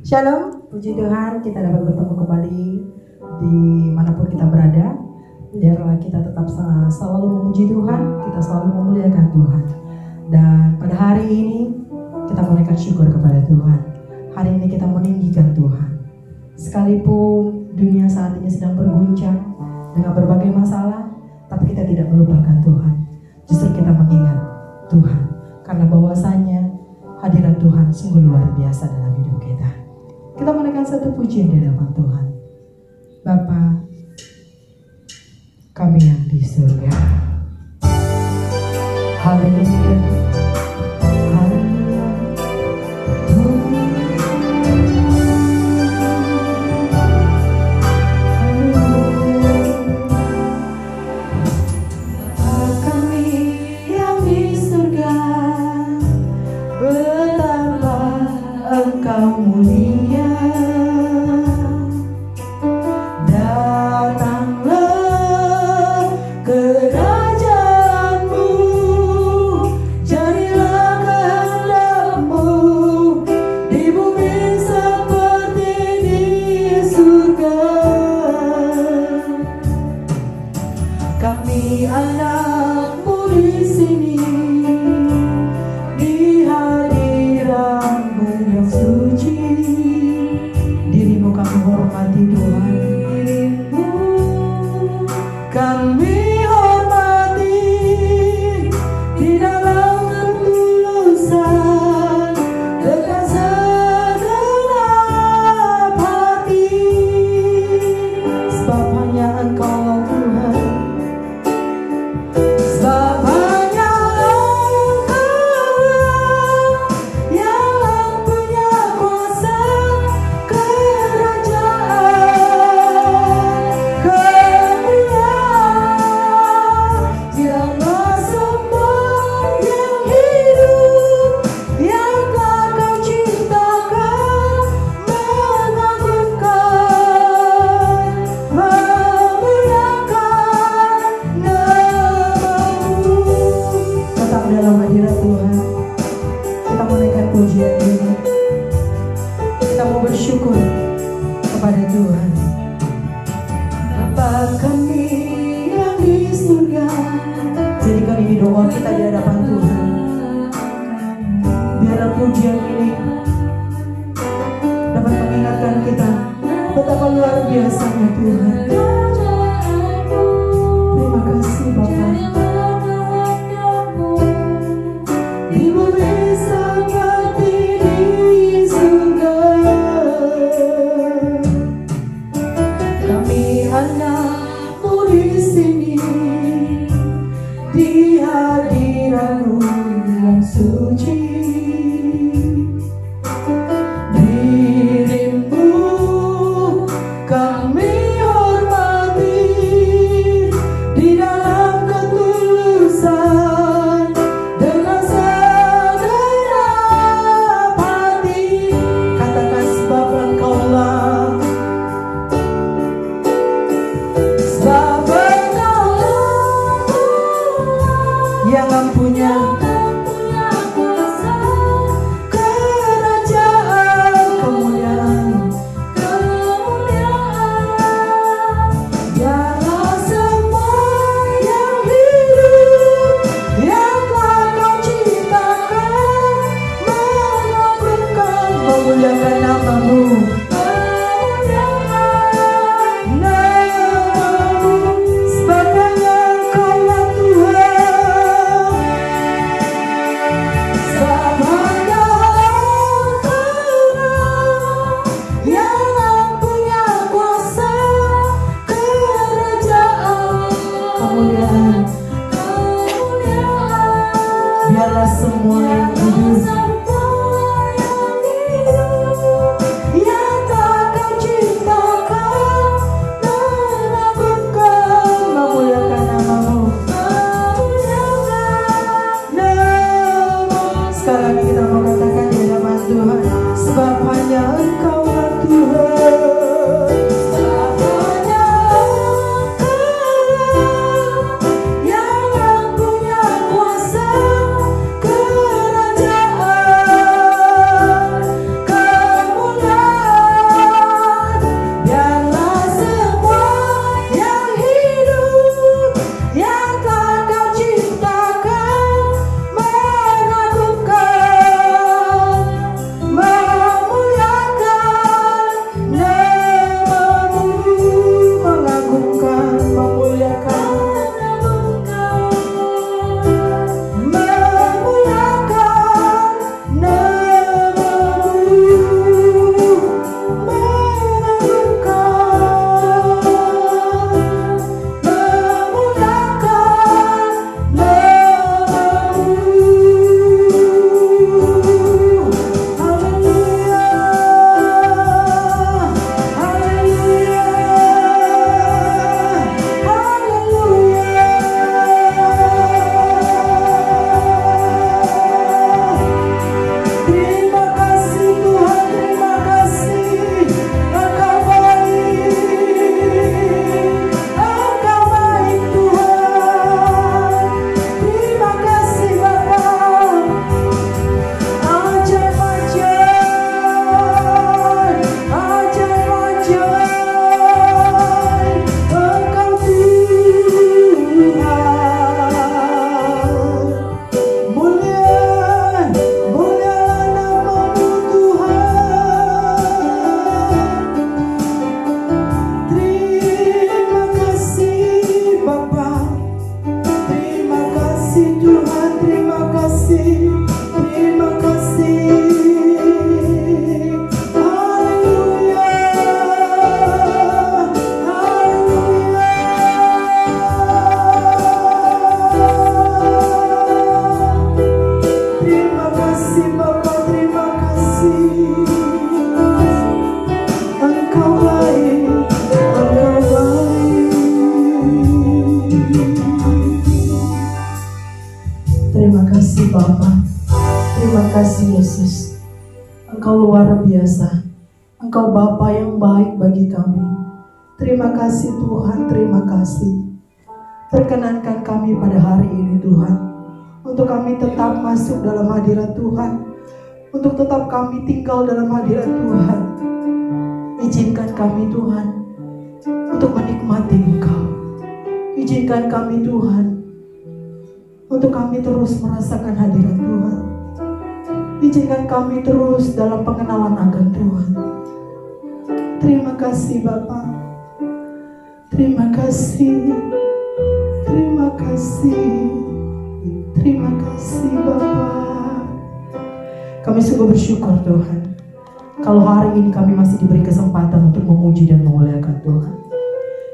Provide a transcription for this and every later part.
Shalom, puji Tuhan kita dapat bertemu kembali dimanapun kita berada. Biarlah kita tetap selalu memuji Tuhan, kita selalu memuliakan Tuhan. Dan pada hari ini kita menaikkan syukur kepada Tuhan. Hari ini kita meninggikan Tuhan. Sekalipun dunia saat ini sedang berguncang dengan berbagai masalah, tapi kita tidak melupakan Tuhan. Justru kita mengingat Tuhan, karena bahwasanya hadirat Tuhan sungguh luar biasa dalam hidup kita. Kita menaikkan satu pujian di hadapan Tuhan. Bapa kami yang di surga. Haleluya. Haleluya. Bapa kami yang di surga, betapa Engkau mulia. Kami anak-Mu di sini, di hadirat-Mu yang suci. Diri-Mu kami hormati Tuhan, diri-Mu kami hormati di dalam ketulusan dengan segenap hati. Sebab hanya Engkau Tuhan. Dalam hadirat Tuhan, kita menaikkan pujian ini. Kita mau bersyukur kepada Tuhan. Bapa kami yang di surga. Jadikan ini doa kita di hadapan Tuhan. Biarlah pujian ini dapat mengingatkan kita betapa luar biasanya Tuhan. Terima kasih Bapa. Anak-Mu di sini, di hadirat-Mu yang suci. Diri-Mu kami hormati di dalam ketulusan dengan segenap hati. Katakan sebab Engkau-lah yang mempunyai kuasa, kerajaan, kemuliaan. Biarlah semua yang hidup, yang telah Kau ciptakan, mengagungkan, memuliakan nama-Mu. Biarlah semua yang hidup, yang tak Kau ciptakan, mengagungkan, memuliakan nama-Mu. Sekali lagi kita mau katakan di hadapan Tuhan, sebab hanya Engkau-lah Tuhan. Kerajaan, kemuliaan. Engkau luar biasa. Engkau Bapa yang baik bagi kami. Terima kasih Tuhan, terima kasih. Perkenankan kami pada hari ini Tuhan, untuk kami tetap masuk dalam hadirat Tuhan, untuk tetap kami tinggal dalam hadirat Tuhan. Izinkan kami Tuhan untuk menikmati Engkau. Izinkan kami Tuhan untuk kami terus merasakan hadirat Tuhan. Izinkan kami terus dalam pengenalan akan Tuhan. Terima kasih Bapa. Terima kasih. Terima kasih. Terima kasih Bapa. Kami sungguh bersyukur Tuhan, kalau hari ini kami masih diberi kesempatan untuk memuji dan memuliakan Tuhan.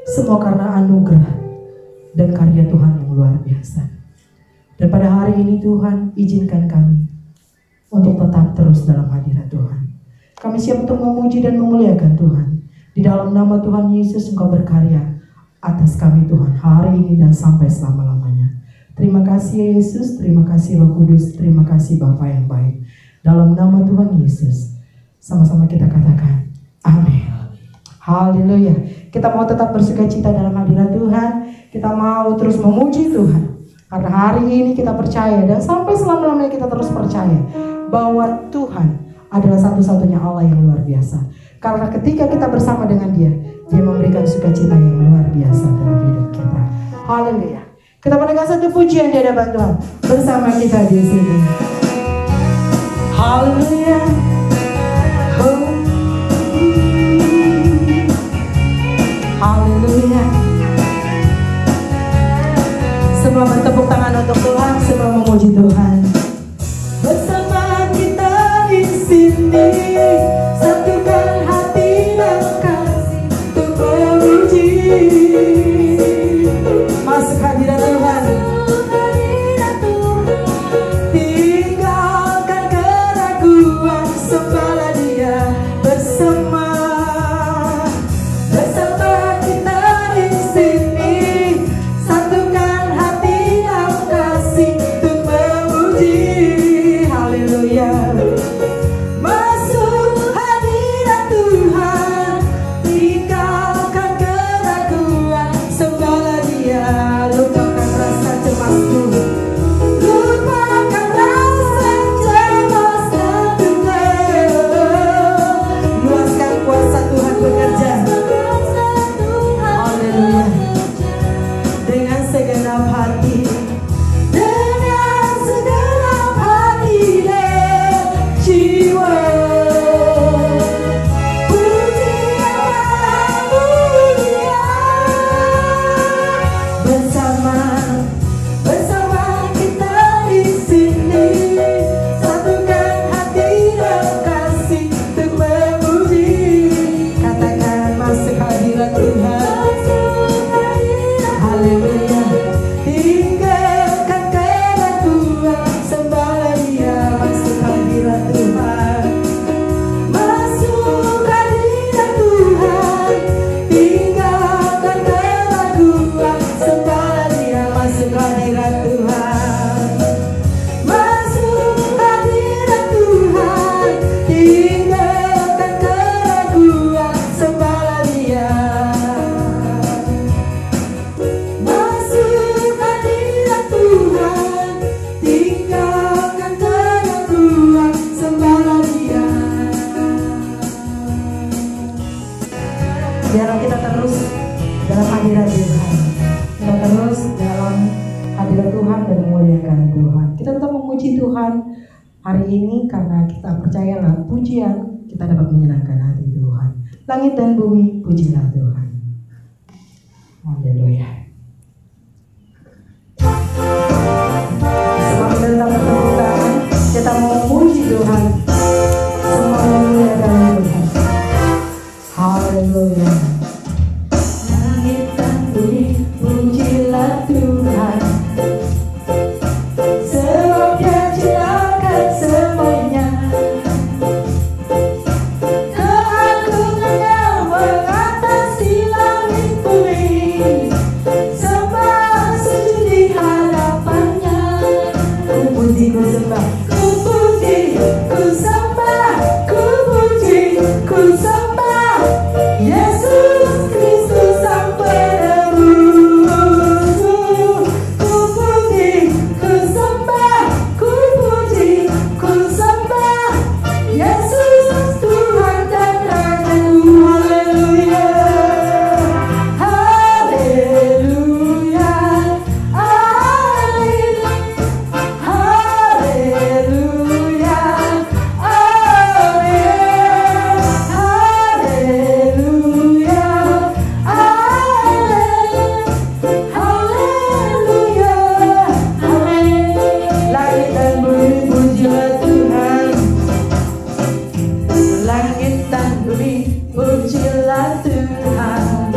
Semua karena anugerah dan karya Tuhan yang luar biasa. Dan pada hari ini Tuhan, izinkan kami untuk tetap terus dalam hadirat Tuhan. Kami siap untuk memuji dan memuliakan Tuhan. Di dalam nama Tuhan Yesus Engkau berkarya atas kami Tuhan, hari ini dan sampai selama-lamanya. Terima kasih Yesus, terima kasih Roh Kudus, terima kasih Bapa yang baik. Dalam nama Tuhan Yesus, sama-sama kita katakan, amin. Haleluya. Kita mau tetap bersukacita dalam hadirat Tuhan. Kita mau terus memuji Tuhan. Karena hari ini kita percaya dan sampai selama-lamanya kita terus percaya bahwa Tuhan adalah satu-satunya Allah yang luar biasa. Karena ketika kita bersama dengan Dia, Dia memberikan sukacita yang luar biasa dalam hidup kita. Haleluya. Kita mendengar satu pujian di hadapan Tuhan bersama kita di sini. Haleluya. Oh. Haleluya. Semua bertepuk tangan untuk Tuhan, semua memuji Tuhan. Bersama kita di sini, satukan hati dan kasih untuk memuji. Masuk hadirat Tuhan. Tinggalkan keraguan, sembahlah Dia bersama. Bersama kita di sini, satukan hati dan kasih untuk memuji. Haleluya. Masuk hadirat Tuhan, tinggalkan keraguan, sembahlah Dia. Lupakan rasa cemasku, lupakan rasa cemas dan duka. Luaskan kuasa Tuhan bekerja. Haleluya. Dengan segenap hati, dengan segenap hati dan jiwa, puji Allah mulia. Bersama kita di sini, satukan hati dan kasih untuk memuji. Katakan masuk hadirat Tuhan. Haleluya. Tinggalkan keraguan, sembahlah Dia. Masuk hadirat Tuhan. Masuk hadirat Tuhan. Tinggalkan keraguan, sembahlah Dia. Masuk hadirat Tuhan. Masuk hadirat Tuhan. Tinggalkan keraguan, sembahlah Dia. Masuk hadirat Tuhan, tinggalkan keraguan, sembahlah Dia. Biarlah kita terus dalam hadirat Tuhan. Kita terus dalam hadirat Tuhan dan memuliakan Tuhan. Kita tetap memuji Tuhan hari ini karena kita percayalah pujian kita dapat menyenangkan hati Tuhan. Langit dan bumi, pujilah Tuhan. Haleluya. Semua kita tetap bertepuk tangan. Kita mau memuji Tuhan. Semua memuliakan Tuhan. Haleluya. Langit dan bumi, pujilah Tuhan. Sebab Dia ciptakan semuanya. Keagungannya mengatasi langit bumi. Sembah sujud di hadapannya. langit dan bumi, pujilah Tuhan.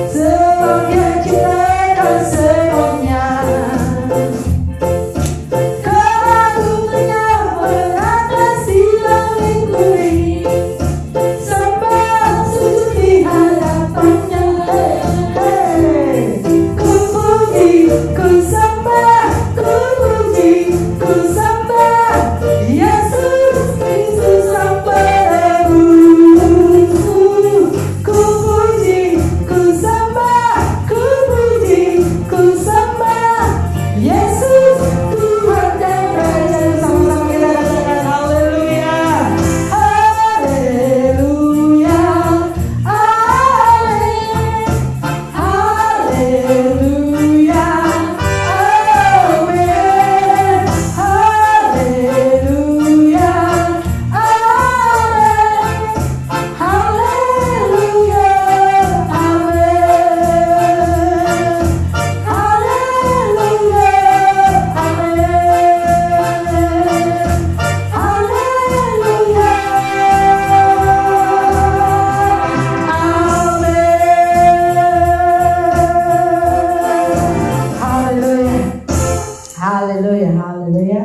Sebabnya ciptakan semuanya, keraguannya mengatasi langit bumi, sembah sujud di hadapannya. Ku puji, ku sembah, ku puji, ku sembah Yesus Kristus Sang Penebus. Ku puji, ku sembah, ku puji, ku sembah Yesus Tuhan dan Raja. Sama-sama kita katakan haleluya, haleluya, amin, haleluya, amin, haleluya, amin, haleluya, haleluya, haleluya.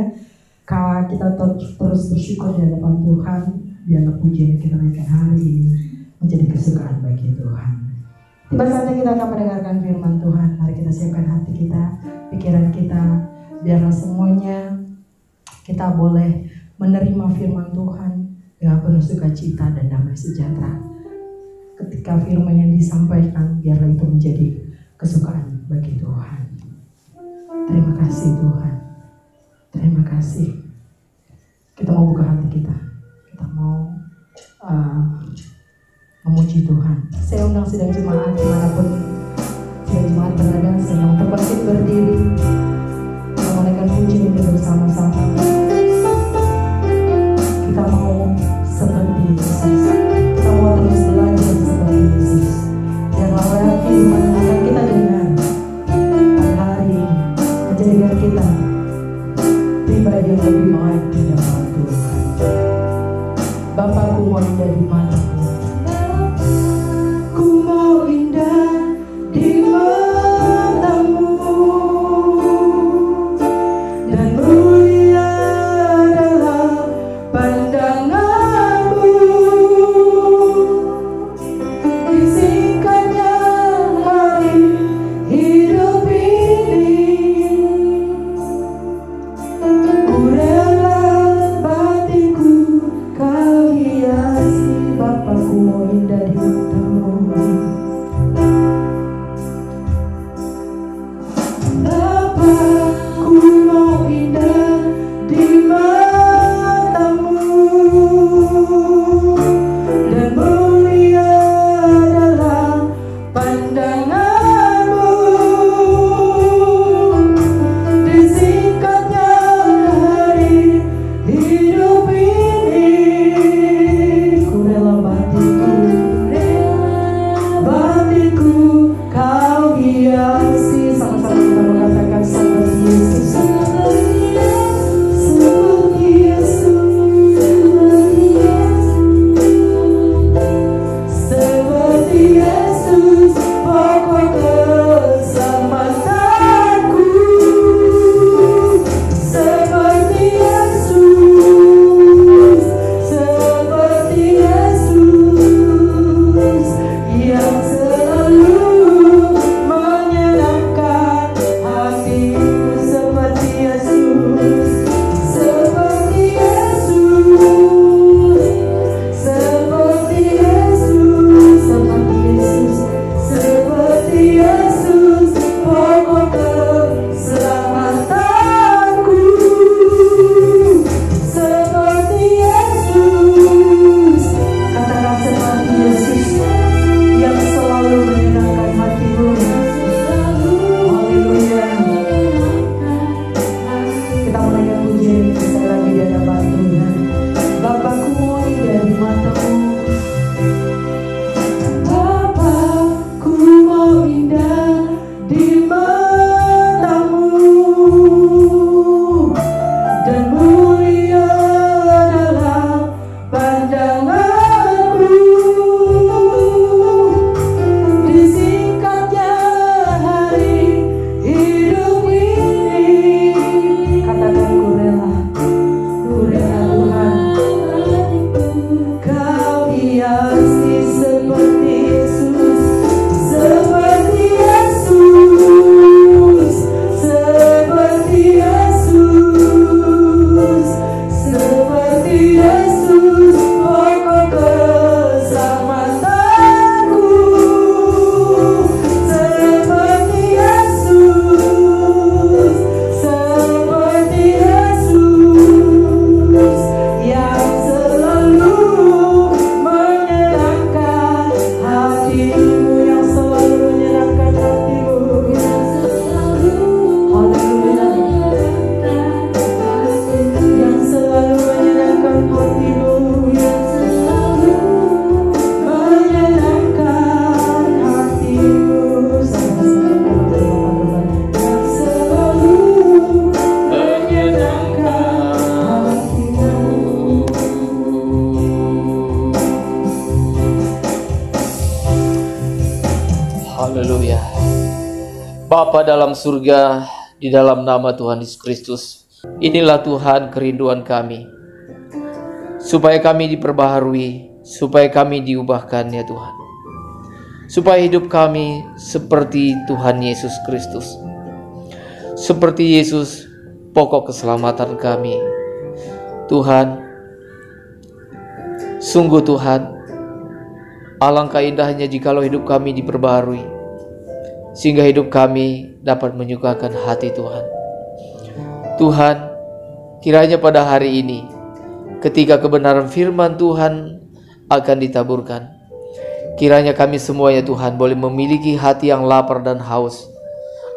Kalau kita terus bersyukur di hadapan Tuhan, biarlah pujian yang kita naikkan hari ini menjadi kesukaan bagi Tuhan. Tiba saatnya kita akan mendengarkan firman Tuhan. Mari kita siapkan hati kita, pikiran kita, biarlah semuanya kita boleh menerima firman Tuhan dengan penuh sukacita dan damai sejahtera. Ketika firman yang disampaikan, biarlah itu menjadi kesukaan bagi Tuhan. Terima kasih Tuhan, terima kasih. Kita mau buka hati kita, kita mau memuji Tuhan. Saya undang sidang jemaat dimanapun sidang jemaat berada, saya mau berbangkit berdiri, kita menaikkan pujian ini bersama-sama. Kita mau seperti Yesus, kita mau terus belajar seperti Yesus. Biarlah firman yang akan kita dengar pada hari ini menjadikan kita pribadi yang lebih baik di hadapan Tuhan. Bapakku mau indah di matamu, ku mau indah di matamu, dan mulia adalah pandanganmu. Disingkatnya hari hidup ini, ku rela batinku kau hiasi. Bapakku mau indah di matamu, Bapakku mau indah di matamu, dan mulia adalah pandanganmu. Disingkatnya hari hidup ini, ku rela batinku Haleluya. Bapa dalam surga, di dalam nama Tuhan Yesus Kristus, inilah Tuhan kerinduan kami, supaya kami diperbaharui, supaya kami diubahkan ya Tuhan, supaya hidup kami seperti Tuhan Yesus Kristus, seperti Yesus pokok keselamatan kami. Tuhan, sungguh Tuhan, alangkah indahnya jikalau hidup kami diperbaharui, sehingga hidup kami dapat menyukakan hati Tuhan. Tuhan, kiranya pada hari ini, ketika kebenaran firman Tuhan akan ditaburkan, kiranya kami semuanya Tuhan boleh memiliki hati yang lapar dan haus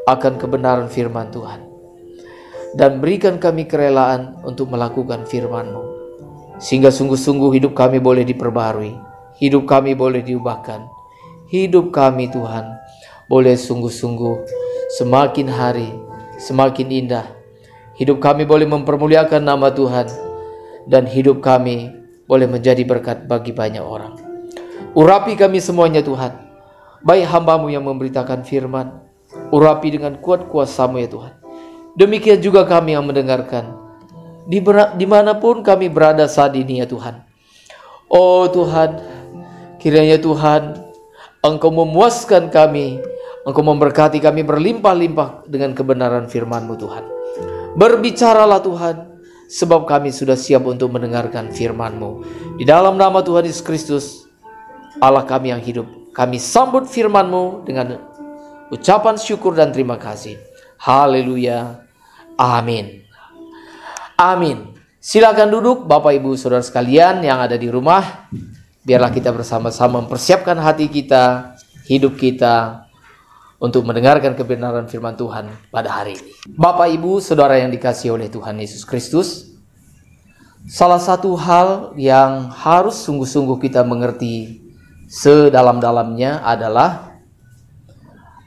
akan kebenaran firman Tuhan, dan berikan kami kerelaan untuk melakukan firman-Mu, sehingga sungguh-sungguh hidup kami boleh diperbaharui, hidup kami boleh diubahkan, hidup kami Tuhan boleh sungguh-sungguh semakin hari semakin indah. Hidup kami boleh mempermuliakan nama Tuhan, dan hidup kami boleh menjadi berkat bagi banyak orang. Urapi kami semuanya Tuhan, baik hamba-Mu yang memberitakan firman, urapi dengan kuat kuasa-Mu ya Tuhan. Demikian juga kami yang mendengarkan, dimanapun kami berada saat ini ya Tuhan. Oh Tuhan, kiranya Tuhan Engkau memuaskan kami, Engkau memberkati kami berlimpah-limpah dengan kebenaran firman-Mu Tuhan. Berbicaralah Tuhan, sebab kami sudah siap untuk mendengarkan firman-Mu. Di dalam nama Tuhan Yesus Kristus, Allah kami yang hidup, kami sambut firman-Mu dengan ucapan syukur dan terima kasih. Haleluya. Amin. Amin. Silakan duduk Bapak Ibu Saudara sekalian yang ada di rumah. Biarlah kita bersama-sama mempersiapkan hati kita, hidup kita untuk mendengarkan kebenaran firman Tuhan pada hari ini. Bapak Ibu Saudara yang dikasihi oleh Tuhan Yesus Kristus, salah satu hal yang harus sungguh-sungguh kita mengerti sedalam-dalamnya adalah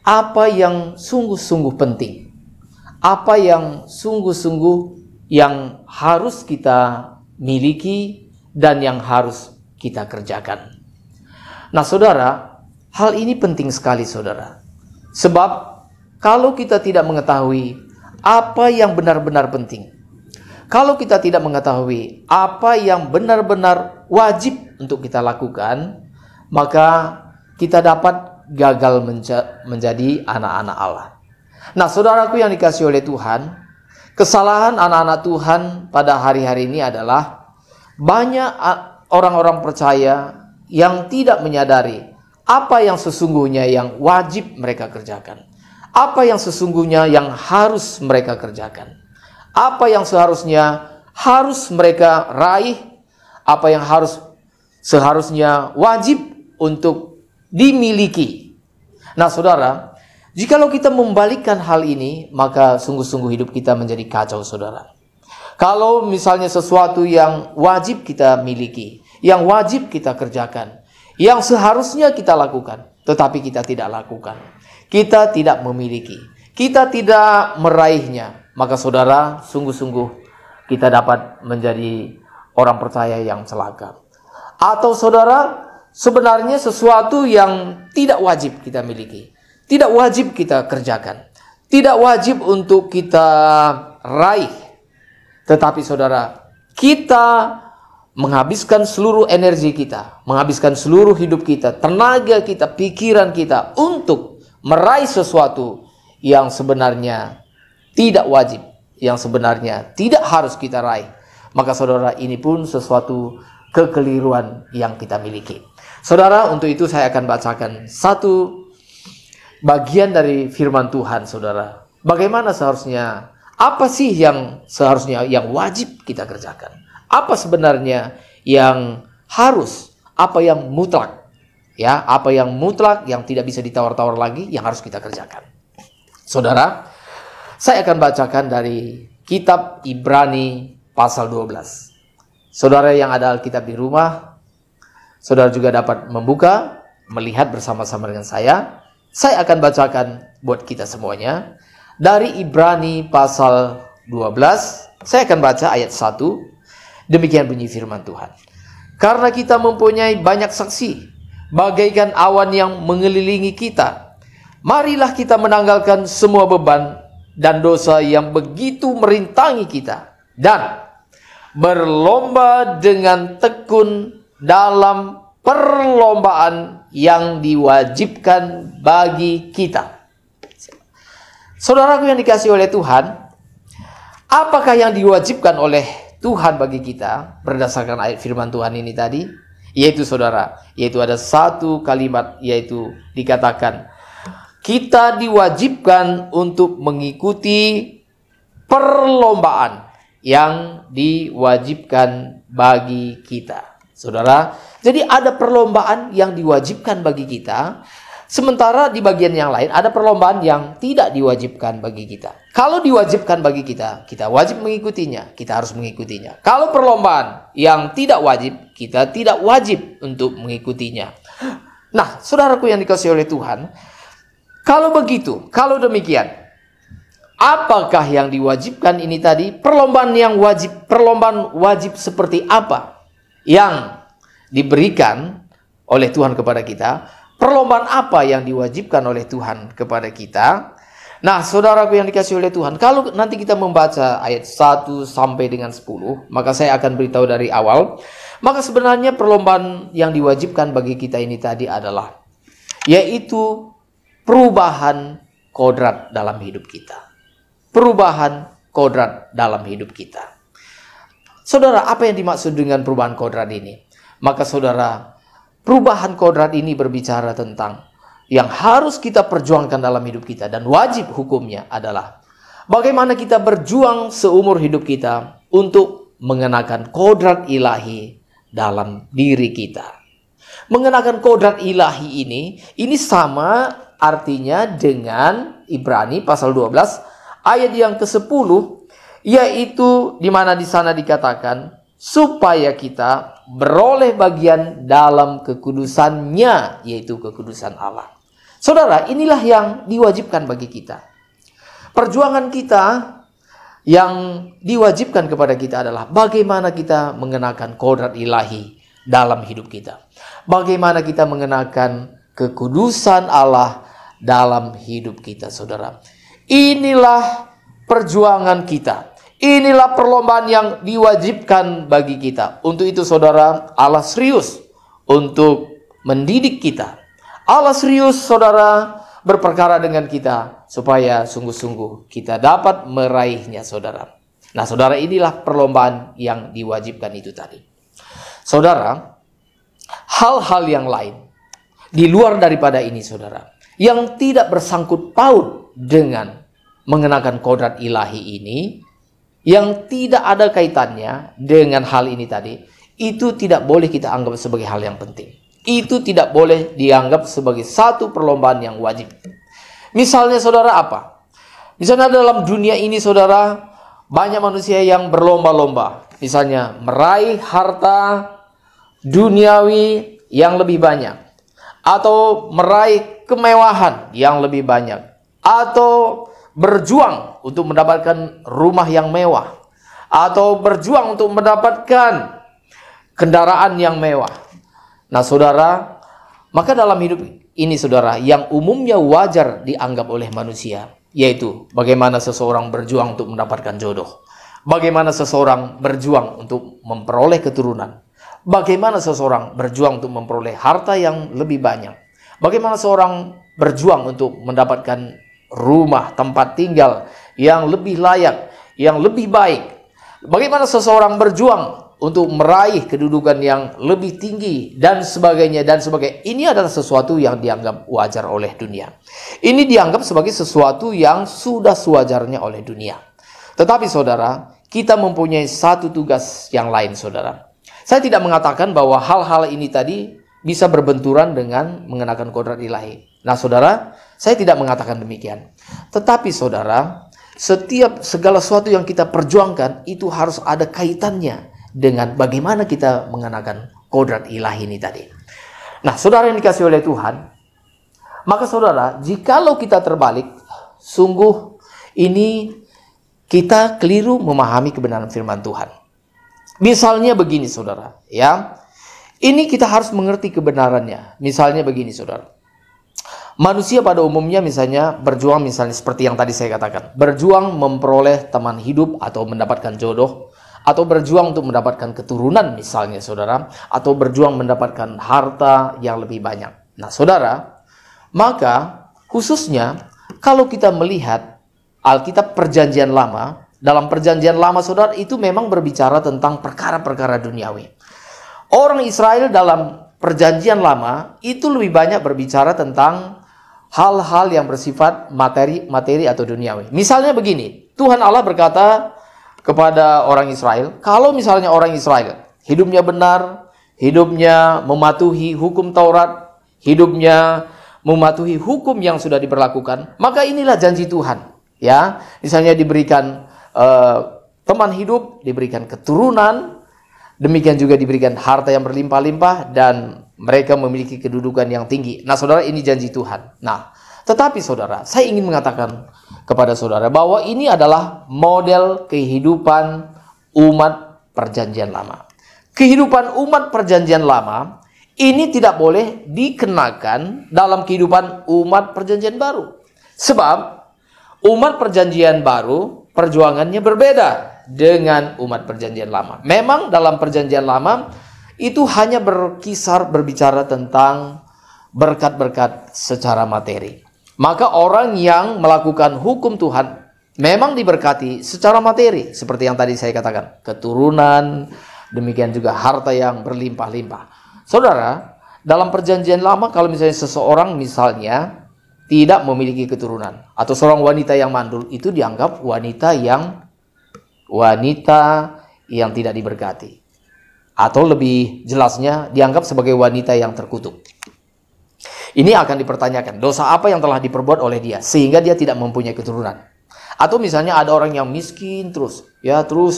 apa yang sungguh-sungguh penting, apa yang sungguh-sungguh yang harus kita miliki dan yang harus kita kerjakan. Nah saudara, hal ini penting sekali saudara. Sebab kalau kita tidak mengetahui apa yang benar-benar penting, kalau kita tidak mengetahui apa yang benar-benar wajib untuk kita lakukan, maka kita dapat gagal menjadi anak-anak Allah. Nah saudaraku yang dikasihi oleh Tuhan, kesalahan anak-anak Tuhan pada hari-hari ini adalah banyak orang-orang percaya yang tidak menyadari apa yang sesungguhnya yang wajib mereka kerjakan, apa yang sesungguhnya yang harus mereka kerjakan, apa yang seharusnya harus mereka raih, apa yang seharusnya wajib untuk dimiliki. Nah saudara, jikalau kita membalikkan hal ini, maka sungguh-sungguh hidup kita menjadi kacau saudara. Kalau misalnya sesuatu yang wajib kita miliki, yang wajib kita kerjakan, yang seharusnya kita lakukan, tetapi kita tidak lakukan, kita tidak memiliki, kita tidak meraihnya, maka saudara, sungguh-sungguh kita dapat menjadi orang percaya yang celaka. Atau saudara, sebenarnya sesuatu yang tidak wajib kita miliki, tidak wajib kita kerjakan, tidak wajib untuk kita raih, tetapi saudara, kita menghabiskan seluruh energi kita, menghabiskan seluruh hidup kita, tenaga kita, pikiran kita untuk meraih sesuatu yang sebenarnya tidak wajib, yang sebenarnya tidak harus kita raih. Maka saudara, ini pun sesuatu kekeliruan yang kita miliki. Saudara, untuk itu saya akan bacakan satu bagian dari firman Tuhan saudara. Bagaimana seharusnya, apa sih yang seharusnya yang wajib kita kerjakan? Apa sebenarnya yang harus, apa yang mutlak, ya, apa yang mutlak yang tidak bisa ditawar-tawar lagi yang harus kita kerjakan. Saudara, saya akan bacakan dari kitab Ibrani pasal 12. Saudara yang ada Alkitab di rumah, saudara juga dapat membuka, melihat bersama-sama dengan saya. Saya akan bacakan buat kita semuanya dari Ibrani pasal 12. Saya akan baca ayat 1. Demikian bunyi firman Tuhan. Karena kita mempunyai banyak saksi, bagaikan awan yang mengelilingi kita, Marilah kita menanggalkan semua beban dan dosa yang begitu merintangi kita, dan berlomba dengan tekun dalam perlombaan yang diwajibkan bagi kita. Saudaraku yang dikasihi oleh Tuhan, apakah yang diwajibkan oleh Tuhan bagi kita berdasarkan ayat firman Tuhan ini tadi? Yaitu saudara, yaitu ada satu kalimat, yaitu dikatakan kita diwajibkan untuk mengikuti perlombaan yang diwajibkan bagi kita. Saudara, jadi ada perlombaan yang diwajibkan bagi kita, sementara di bagian yang lain ada perlombaan yang tidak diwajibkan bagi kita. Kalau diwajibkan bagi kita, kita wajib mengikutinya, kita harus mengikutinya. Kalau perlombaan yang tidak wajib, kita tidak wajib untuk mengikutinya. Nah, saudaraku yang dikasihi oleh Tuhan, kalau begitu, kalau demikian, apakah yang diwajibkan ini tadi? Perlombaan wajib seperti apa yang diberikan oleh Tuhan kepada kita? Perlombaan apa yang diwajibkan oleh Tuhan kepada kita? Nah, saudaraku yang dikasihi oleh Tuhan, kalau nanti kita membaca ayat 1 sampai dengan 10, maka saya akan beritahu dari awal. Maka sebenarnya perlombaan yang diwajibkan bagi kita ini tadi adalah, yaitu perubahan kodrat dalam hidup kita. Perubahan kodrat dalam hidup kita. Saudara, apa yang dimaksud dengan perubahan kodrat ini? Maka saudara, perubahan kodrat ini berbicara tentang yang harus kita perjuangkan dalam hidup kita, dan wajib hukumnya adalah bagaimana kita berjuang seumur hidup kita untuk mengenakan kodrat ilahi dalam diri kita. Mengenakan kodrat ilahi ini sama artinya dengan Ibrani pasal 12 ayat yang ke-10, yaitu di mana di sana dikatakan supaya kita beroleh bagian dalam kekudusannya, yaitu kekudusan Allah. Saudara, inilah yang diwajibkan bagi kita. Perjuangan kita yang diwajibkan kepada kita adalah bagaimana kita mengenakan kodrat ilahi dalam hidup kita. Bagaimana kita mengenakan kekudusan Allah dalam hidup kita, saudara. Inilah perjuangan kita. Inilah perlombaan yang diwajibkan bagi kita. Untuk itu, saudara, Allah serius untuk mendidik kita. Allah serius, saudara, berperkara dengan kita supaya sungguh-sungguh kita dapat meraihnya, saudara. Nah, saudara, inilah perlombaan yang diwajibkan itu tadi. Saudara, hal-hal yang lain di luar daripada ini, saudara, yang tidak bersangkut paut dengan mengenakan kodrat ilahi ini, yang tidak ada kaitannya dengan hal ini tadi, itu tidak boleh kita anggap sebagai hal yang penting. Itu tidak boleh dianggap sebagai satu perlombaan yang wajib. Misalnya, saudara, apa? Misalnya dalam dunia ini, saudara, banyak manusia yang berlomba-lomba. Misalnya meraih harta duniawi yang lebih banyak, atau meraih kemewahan yang lebih banyak, atau berjuang untuk mendapatkan rumah yang mewah, atau berjuang untuk mendapatkan kendaraan yang mewah. Nah, saudara, maka dalam hidup ini, saudara, yang umumnya wajar dianggap oleh manusia, yaitu bagaimana seseorang berjuang untuk mendapatkan jodoh, bagaimana seseorang berjuang untuk memperoleh keturunan, bagaimana seseorang berjuang untuk memperoleh harta yang lebih banyak, bagaimana seorang berjuang untuk mendapatkan rumah, tempat tinggal yang lebih layak, yang lebih baik, bagaimana seseorang berjuang untuk meraih kedudukan yang lebih tinggi, dan sebagainya, dan sebagainya. Ini adalah sesuatu yang dianggap wajar oleh dunia. Ini dianggap sebagai sesuatu yang sudah sewajarnya oleh dunia. Tetapi, saudara, kita mempunyai satu tugas yang lain, saudara. Saya tidak mengatakan bahwa hal-hal ini tadi bisa berbenturan dengan mengenakan kodrat ilahi. Nah, saudara, saya tidak mengatakan demikian. Tetapi, saudara, setiap segala sesuatu yang kita perjuangkan itu harus ada kaitannya dengan bagaimana kita mengenakan kodrat ilahi ini tadi. Nah, saudara yang dikasihi oleh Tuhan, maka saudara, jikalau kita terbalik, sungguh ini kita keliru memahami kebenaran firman Tuhan. Misalnya begini, saudara, ya. Ini kita harus mengerti kebenarannya. Misalnya begini, saudara. Manusia pada umumnya misalnya berjuang, misalnya seperti yang tadi saya katakan, berjuang memperoleh teman hidup atau mendapatkan jodoh, atau berjuang untuk mendapatkan keturunan misalnya saudara, atau berjuang mendapatkan harta yang lebih banyak. Nah saudara, maka khususnya kalau kita melihat Alkitab Perjanjian Lama, dalam Perjanjian Lama saudara itu memang berbicara tentang perkara-perkara duniawi. Orang Israel dalam Perjanjian Lama itu lebih banyak berbicara tentang hal-hal yang bersifat materi atau duniawi. Misalnya begini, Tuhan Allah berkata kepada orang Israel, kalau misalnya orang Israel hidupnya benar, hidupnya mematuhi hukum Taurat, hidupnya mematuhi hukum yang sudah diberlakukan, maka inilah janji Tuhan. Ya, misalnya diberikan teman hidup, diberikan keturunan, demikian juga diberikan harta yang berlimpah-limpah, dan mereka memiliki kedudukan yang tinggi. Nah saudara, ini janji Tuhan. Nah, tetapi saudara, saya ingin mengatakan kepada saudara bahwa ini adalah model kehidupan umat Perjanjian Lama. Kehidupan umat Perjanjian Lama ini tidak boleh dikenakan dalam kehidupan umat Perjanjian Baru. Sebab umat Perjanjian Baru perjuangannya berbeda dengan umat Perjanjian Lama. Memang dalam Perjanjian Lama itu hanya berbicara tentang berkat-berkat secara materi. Maka orang yang melakukan hukum Tuhan memang diberkati secara materi, seperti yang tadi saya katakan, keturunan, demikian juga harta yang berlimpah-limpah. Saudara, dalam Perjanjian Lama kalau misalnya seseorang misalnya tidak memiliki keturunan, atau seorang wanita yang mandul, itu dianggap wanita yang tidak diberkati. Atau lebih jelasnya dianggap sebagai wanita yang terkutuk. Ini akan dipertanyakan, dosa apa yang telah diperbuat oleh dia sehingga dia tidak mempunyai keturunan. Atau misalnya ada orang yang miskin terus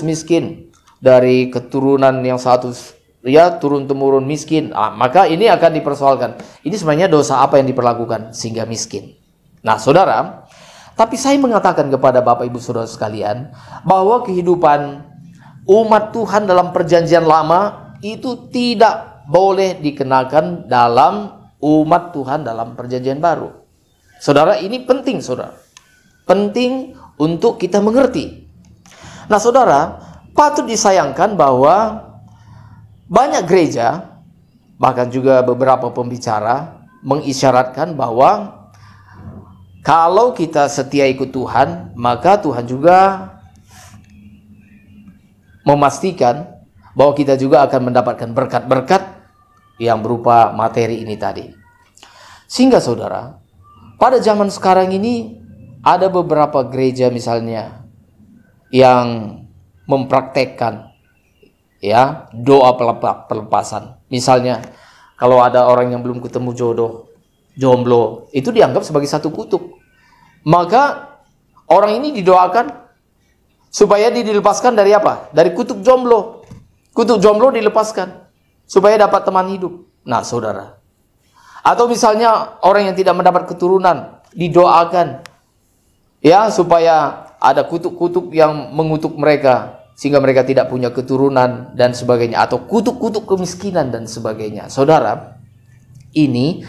miskin dari keturunan yang satu, ya turun-temurun miskin. Maka ini akan dipersoalkan. Ini sebenarnya dosa apa yang diperlakukan sehingga miskin. Nah saudara, tapi saya mengatakan kepada Bapak Ibu Saudara sekalian bahwa kehidupan umat Tuhan dalam Perjanjian Lama itu tidak boleh dikenakan dalam umat Tuhan dalam Perjanjian Baru. Saudara, ini penting saudara. Penting untuk kita mengerti. Nah saudara, patut disayangkan bahwa banyak gereja, bahkan juga beberapa pembicara mengisyaratkan bahwa kalau kita setia ikut Tuhan, maka Tuhan juga memastikan bahwa kita juga akan mendapatkan berkat-berkat yang berupa materi ini tadi. Sehingga saudara, pada zaman sekarang ini ada beberapa gereja misalnya yang mempraktekkan ya doa pelepasan. Misalnya kalau ada orang yang belum ketemu jodoh, jomblo, itu dianggap sebagai satu kutuk. Maka orang ini didoakan supaya dia dilepaskan dari apa? Dari kutuk jomblo. Kutuk jomblo dilepaskan supaya dapat teman hidup. Nah saudara, atau misalnya orang yang tidak mendapat keturunan didoakan ya supaya ada kutuk-kutuk yang mengutuk mereka sehingga mereka tidak punya keturunan dan sebagainya, atau kutuk-kutuk kemiskinan dan sebagainya. Saudara, ini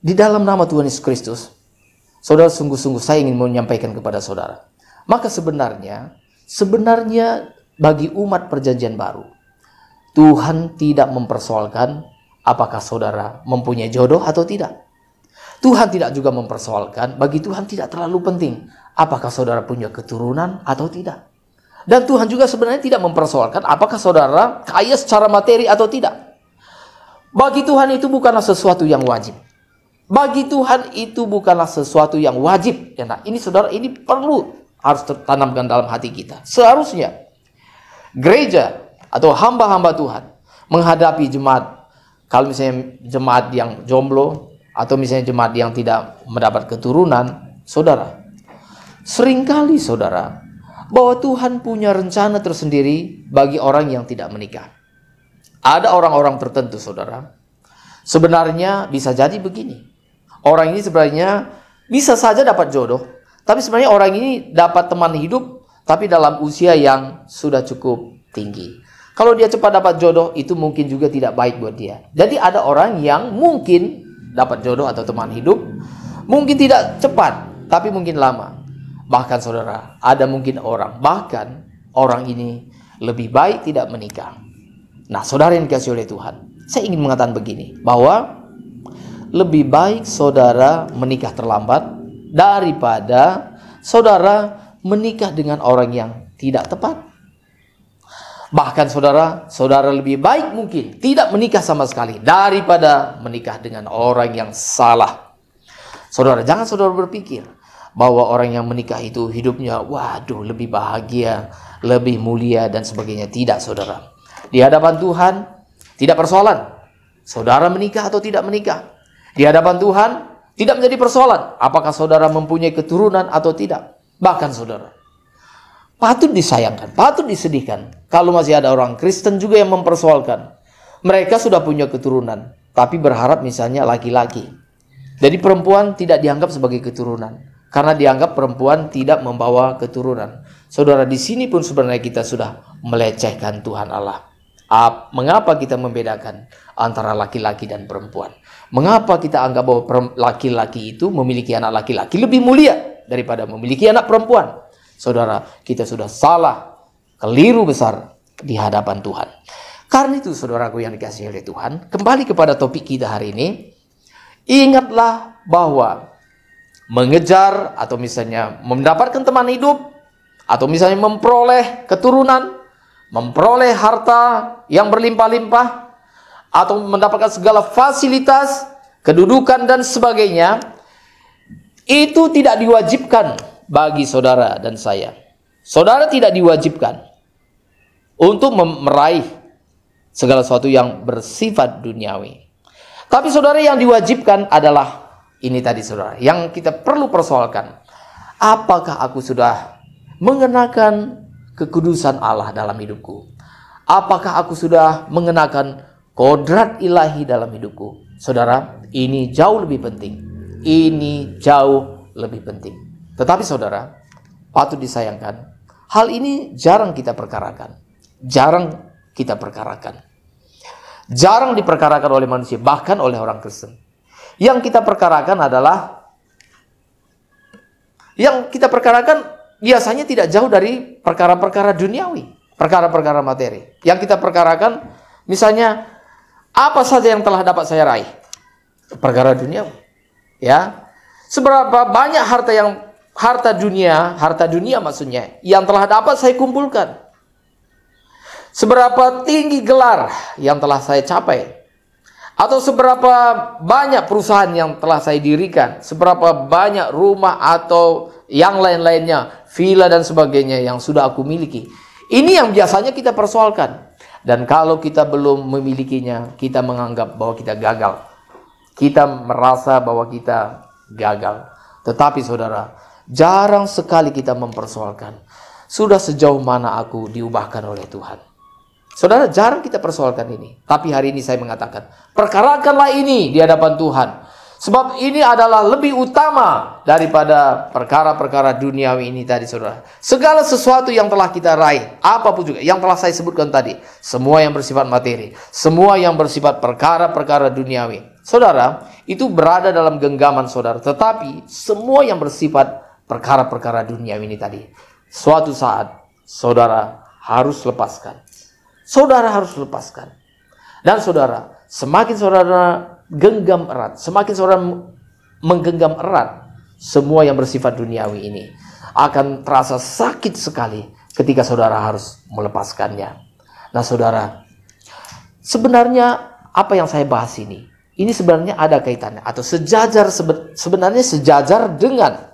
di dalam nama Tuhan Yesus Kristus, saudara, sungguh-sungguh saya ingin menyampaikan kepada saudara, maka sebenarnya bagi umat Perjanjian Baru, Tuhan tidak mempersoalkan apakah saudara mempunyai jodoh atau tidak. Tuhan tidak juga mempersoalkan, bagi Tuhan tidak terlalu penting apakah saudara punya keturunan atau tidak. Dan Tuhan juga sebenarnya tidak mempersoalkan apakah saudara kaya secara materi atau tidak. Bagi Tuhan itu bukanlah sesuatu yang wajib. Bagi Tuhan itu bukanlah sesuatu yang wajib. Nah, ini saudara, ini harus tertanamkan dalam hati kita. Seharusnya gereja atau hamba-hamba Tuhan menghadapi jemaat, kalau misalnya jemaat yang jomblo atau misalnya jemaat yang tidak mendapat keturunan, saudara, seringkali saudara, bahwa Tuhan punya rencana tersendiri bagi orang yang tidak menikah. Ada orang-orang tertentu saudara, sebenarnya bisa jadi begini. Orang ini sebenarnya bisa saja dapat jodoh, tapi sebenarnya orang ini dapat teman hidup, tapi dalam usia yang sudah cukup tinggi. Kalau dia cepat dapat jodoh, itu mungkin juga tidak baik buat dia. Jadi ada orang yang mungkin dapat jodoh atau teman hidup. Mungkin tidak cepat, tapi mungkin lama. Bahkan saudara, ada mungkin bahkan orang ini lebih baik tidak menikah. Nah, saudara yang dikasihi oleh Tuhan, saya ingin mengatakan begini, bahwa lebih baik saudara menikah terlambat daripada saudara menikah dengan orang yang tidak tepat. Bahkan saudara lebih baik mungkin tidak menikah sama sekali daripada menikah dengan orang yang salah. Saudara, jangan saudara berpikir bahwa orang yang menikah itu hidupnya lebih bahagia, lebih mulia dan sebagainya. Tidak, saudara. Di hadapan Tuhan tidak persoalan saudara menikah atau tidak menikah. Di hadapan Tuhan tidak menjadi persoalan apakah saudara mempunyai keturunan atau tidak. Bahkan saudara, patut disayangkan, patut disedihkan kalau masih ada orang Kristen juga yang mempersoalkan. Mereka sudah punya keturunan, tapi berharap misalnya laki-laki. Jadi perempuan tidak dianggap sebagai keturunan, karena dianggap perempuan tidak membawa keturunan. Saudara, di sini pun sebenarnya kita sudah melecehkan Tuhan Allah. Mengapa kita membedakan antara laki-laki dan perempuan? Mengapa kita anggap bahwa laki-laki itu memiliki anak laki-laki lebih mulia daripada memiliki anak perempuan? Saudara, kita sudah salah, keliru besar di hadapan Tuhan. Karena itu, saudaraku yang dikasihi oleh Tuhan, kembali kepada topik kita hari ini. Ingatlah bahwa mengejar atau misalnya mendapatkan teman hidup, atau misalnya memperoleh keturunan, memperoleh harta yang berlimpah-limpah, atau mendapatkan segala fasilitas, kedudukan dan sebagainya, itu tidak diwajibkan bagi saudara dan saya. Saudara tidak diwajibkan untuk meraih segala sesuatu yang bersifat duniawi. Tapi saudara, yang diwajibkan adalah ini tadi saudara, yang kita perlu persoalkan. Apakah aku sudah mengenakan kekudusan Allah dalam hidupku? Apakah aku sudah mengenakan kodrat ilahi dalam hidupku? Saudara, ini jauh lebih penting. Ini jauh lebih penting. Tetapi saudara, patut disayangkan, hal ini jarang kita perkarakan. Jarang kita perkarakan. Jarang diperkarakan oleh manusia, bahkan oleh orang Kristen. Yang kita perkarakan biasanya tidak jauh dari perkara-perkara duniawi, perkara-perkara materi. Yang kita perkarakan, misalnya, apa saja yang telah dapat saya raih? Perkara duniawi. Ya. Seberapa banyak harta dunia maksudnya, yang telah dapat saya kumpulkan. Seberapa tinggi gelar yang telah saya capai. Atau seberapa banyak perusahaan yang telah saya dirikan. Seberapa banyak rumah atau yang lain-lainnya, villa dan sebagainya yang sudah aku miliki. Ini yang biasanya kita persoalkan. Dan kalau kita belum memilikinya, kita menganggap bahwa kita gagal. Kita merasa bahwa kita gagal. Tetapi saudara, jarang sekali kita mempersoalkan, sudah sejauh mana aku diubahkan oleh Tuhan. Saudara, jarang kita persoalkan ini. Tapi hari ini saya mengatakan, perkarakanlah ini di hadapan Tuhan. Sebab ini adalah lebih utama daripada perkara-perkara duniawi ini tadi, saudara. Segala sesuatu yang telah kita raih, apapun juga, yang telah saya sebutkan tadi, semua yang bersifat materi, semua yang bersifat perkara-perkara duniawi, saudara, itu berada dalam genggaman saudara. Tetapi semua yang bersifat perkara-perkara duniawi ini tadi, suatu saat saudara harus lepaskan. Saudara harus lepaskan. Dan saudara, semakin saudara genggam erat, semakin saudara menggenggam erat semua yang bersifat duniawi ini, akan terasa sakit sekali ketika saudara harus melepaskannya. Nah saudara, sebenarnya apa yang saya bahas ini sebenarnya ada kaitannya atau sebenarnya sejajar dengan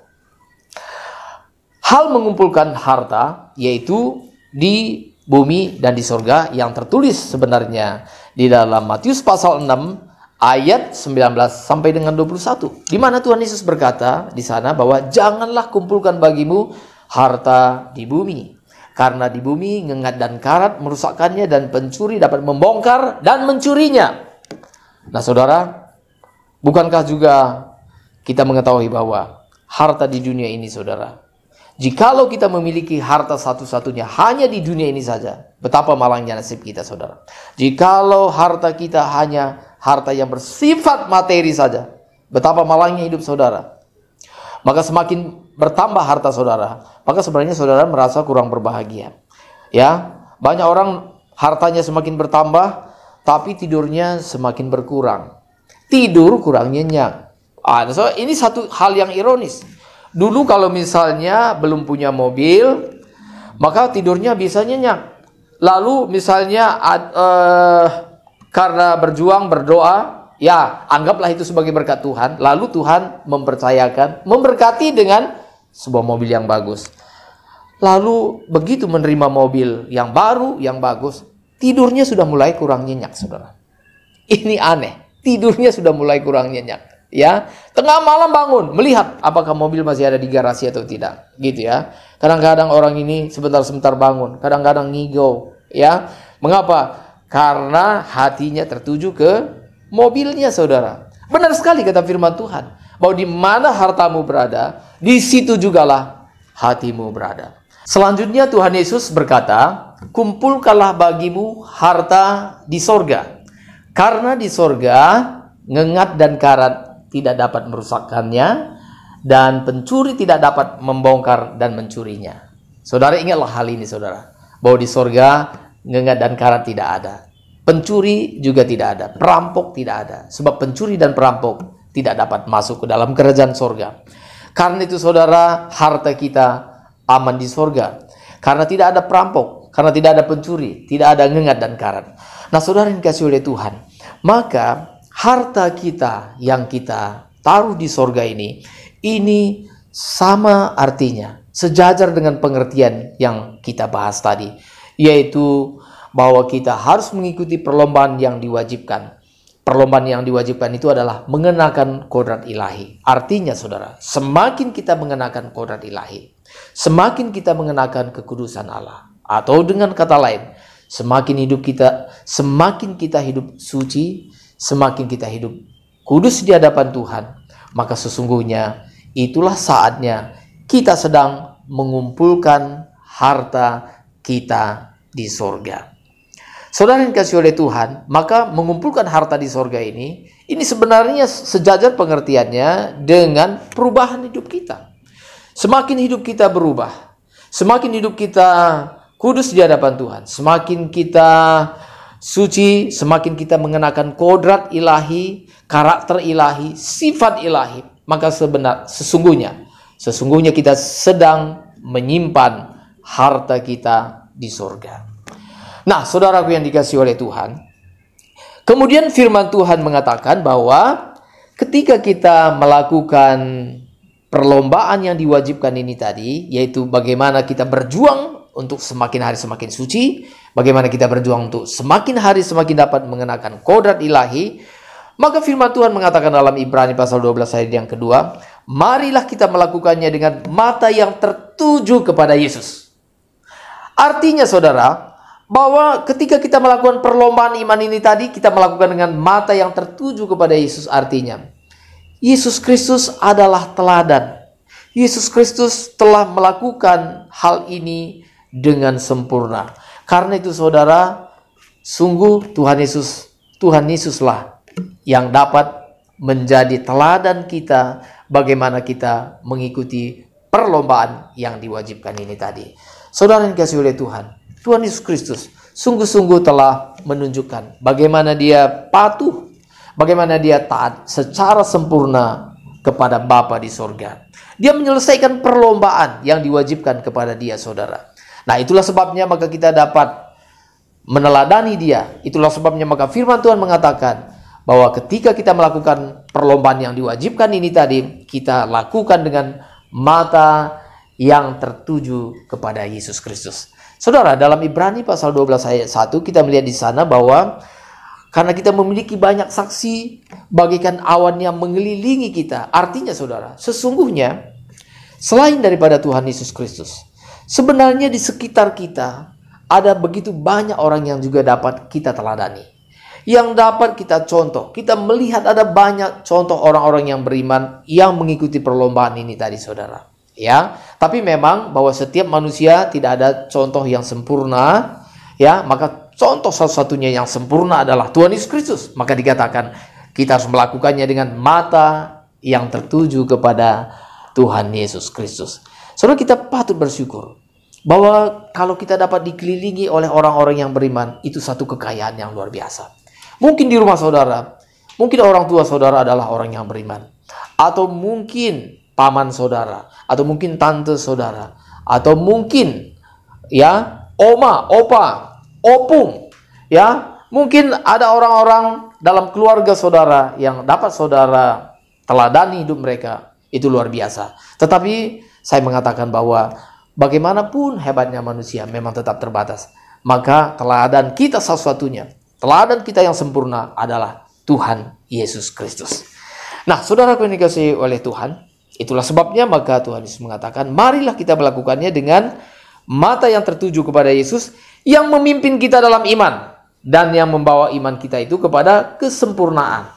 hal mengumpulkan harta, yaitu di bumi dan di surga, yang tertulis sebenarnya di dalam Matius pasal 6 ayat 19 sampai dengan 21, di mana Tuhan Yesus berkata di sana bahwa janganlah kumpulkan bagimu harta di bumi, karena di bumi ngengat dan karat merusakkannya, dan pencuri dapat membongkar dan mencurinya. Nah saudara, bukankah juga kita mengetahui bahwa harta di dunia ini, saudara, jikalau kita memiliki harta satu-satunya hanya di dunia ini saja, betapa malangnya nasib kita, saudara. Jikalau harta kita hanya harta yang bersifat materi saja, betapa malangnya hidup saudara. Maka semakin bertambah harta saudara, maka sebenarnya saudara merasa kurang berbahagia. Ya, banyak orang hartanya semakin bertambah, tapi tidurnya semakin berkurang. Tidur kurang nyenyak. So ini satu hal yang ironis. Dulu kalau misalnya belum punya mobil, maka tidurnya bisa nyenyak. Lalu misalnya karena berjuang, berdoa, ya anggaplah itu sebagai berkat Tuhan. Lalu Tuhan memberkati dengan sebuah mobil yang bagus. Lalu begitu menerima mobil yang baru, yang bagus, tidurnya sudah mulai kurang nyenyak, saudara. Ini aneh, tidurnya sudah mulai kurang nyenyak. Ya, tengah malam bangun, melihat apakah mobil masih ada di garasi atau tidak, gitu ya. Kadang-kadang orang ini sebentar-sebentar bangun, kadang-kadang ngigau, ya. Mengapa? Karena hatinya tertuju ke mobilnya, saudara. Benar sekali kata firman Tuhan, bahwa di mana hartamu berada, di situ jugalah hatimu berada. Selanjutnya Tuhan Yesus berkata, kumpulkanlah bagimu harta di sorga, karena di sorga ngengat dan karat tidak dapat merusakkannya, dan pencuri tidak dapat membongkar dan mencurinya. Saudara ingatlah hal ini, saudara, bahwa di sorga ngengat dan karat tidak ada, pencuri juga tidak ada, perampok tidak ada, sebab pencuri dan perampok tidak dapat masuk ke dalam kerajaan sorga. Karena itu saudara, harta kita aman di sorga, karena tidak ada perampok, karena tidak ada pencuri, tidak ada ngengat dan karat. Nah saudara yang dikasihi oleh Tuhan, maka harta kita yang kita taruh di sorga ini sama artinya, sejajar dengan pengertian yang kita bahas tadi, yaitu bahwa kita harus mengikuti perlombaan yang diwajibkan. Perlombaan yang diwajibkan itu adalah mengenakan kodrat ilahi. Artinya saudara, semakin kita mengenakan kodrat ilahi, semakin kita mengenakan kekudusan Allah. Atau dengan kata lain, semakin kita hidup suci, semakin kita hidup kudus di hadapan Tuhan, maka sesungguhnya itulah saatnya kita sedang mengumpulkan harta kita di sorga. Saudara yang dikasihi oleh Tuhan, maka mengumpulkan harta di sorga ini sebenarnya sejajar pengertiannya dengan perubahan hidup kita. Semakin hidup kita berubah, semakin hidup kita kudus di hadapan Tuhan, semakin kita suci, semakin kita mengenakan kodrat ilahi, karakter ilahi, sifat ilahi, maka sesungguhnya kita sedang menyimpan harta kita di sorga. Nah, saudaraku yang dikasihi oleh Tuhan, kemudian firman Tuhan mengatakan bahwa ketika kita melakukan perlombaan yang diwajibkan ini tadi, yaitu bagaimana kita berjuang untuk semakin hari semakin suci, bagaimana kita berjuang untuk semakin hari semakin dapat mengenakan kodrat ilahi, maka firman Tuhan mengatakan dalam Ibrani pasal 12 ayat yang kedua, marilah kita melakukannya dengan mata yang tertuju kepada Yesus. Artinya saudara, bahwa ketika kita melakukan perlombaan iman ini tadi, kita melakukan dengan mata yang tertuju kepada Yesus. Artinya Yesus Kristus adalah teladan. Yesus Kristus telah melakukan hal ini dengan sempurna. Karena itu saudara, sungguh Tuhan Yesuslah yang dapat menjadi teladan kita bagaimana kita mengikuti perlombaan yang diwajibkan ini tadi. Saudara yang dikasihi oleh Tuhan, Tuhan Yesus Kristus sungguh-sungguh telah menunjukkan bagaimana dia patuh, bagaimana dia taat secara sempurna kepada Bapa di sorga. Dia menyelesaikan perlombaan yang diwajibkan kepada dia, saudara. Nah, itulah sebabnya maka kita dapat meneladani dia. Itulah sebabnya maka firman Tuhan mengatakan bahwa ketika kita melakukan perlombaan yang diwajibkan ini tadi, kita lakukan dengan mata yang tertuju kepada Yesus Kristus. Saudara, dalam Ibrani pasal 12 ayat 1 kita melihat di sana bahwa karena kita memiliki banyak saksi bagaikan awan yang mengelilingi kita. Artinya saudara, sesungguhnya selain daripada Tuhan Yesus Kristus, sebenarnya di sekitar kita ada begitu banyak orang yang juga dapat kita teladani, yang dapat kita contoh. Kita melihat ada banyak contoh orang-orang yang beriman yang mengikuti perlombaan ini tadi, saudara. Ya, tapi memang bahwa setiap manusia tidak ada contoh yang sempurna. Ya, maka contoh satu-satunya yang sempurna adalah Tuhan Yesus Kristus. Maka dikatakan kita harus melakukannya dengan mata yang tertuju kepada Tuhan Yesus Kristus. Saudara, kita patut bersyukur bahwa kalau kita dapat dikelilingi oleh orang-orang yang beriman, itu satu kekayaan yang luar biasa. Mungkin di rumah saudara, mungkin orang tua saudara adalah orang yang beriman, atau mungkin paman saudara, atau mungkin tante saudara, atau mungkin ya oma, opa, opung, ya mungkin ada orang-orang dalam keluarga saudara yang dapat saudara teladani hidup mereka. Itu luar biasa. Tetapi saya mengatakan bahwa bagaimanapun hebatnya manusia memang tetap terbatas. Maka teladan kita satu-satunya, teladan kita yang sempurna adalah Tuhan Yesus Kristus. Nah, saudara yang dikasihi oleh Tuhan, itulah sebabnya maka Tuhan Yesus mengatakan, marilah kita melakukannya dengan mata yang tertuju kepada Yesus yang memimpin kita dalam iman dan yang membawa iman kita itu kepada kesempurnaan.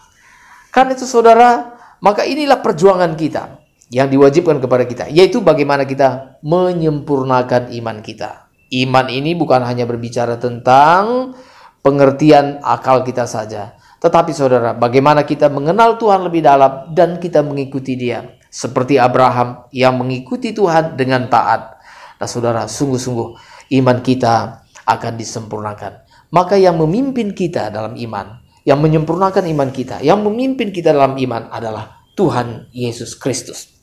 Karena itu saudara, maka inilah perjuangan kita yang diwajibkan kepada kita, yaitu bagaimana kita menyempurnakan iman kita. Iman ini bukan hanya berbicara tentang pengertian akal kita saja, tetapi saudara, bagaimana kita mengenal Tuhan lebih dalam dan kita mengikuti Dia. Seperti Abraham yang mengikuti Tuhan dengan taat. Nah saudara, sungguh-sungguh iman kita akan disempurnakan. Maka yang memimpin kita dalam iman, yang menyempurnakan iman kita, yang memimpin kita dalam iman adalah Tuhan Yesus Kristus.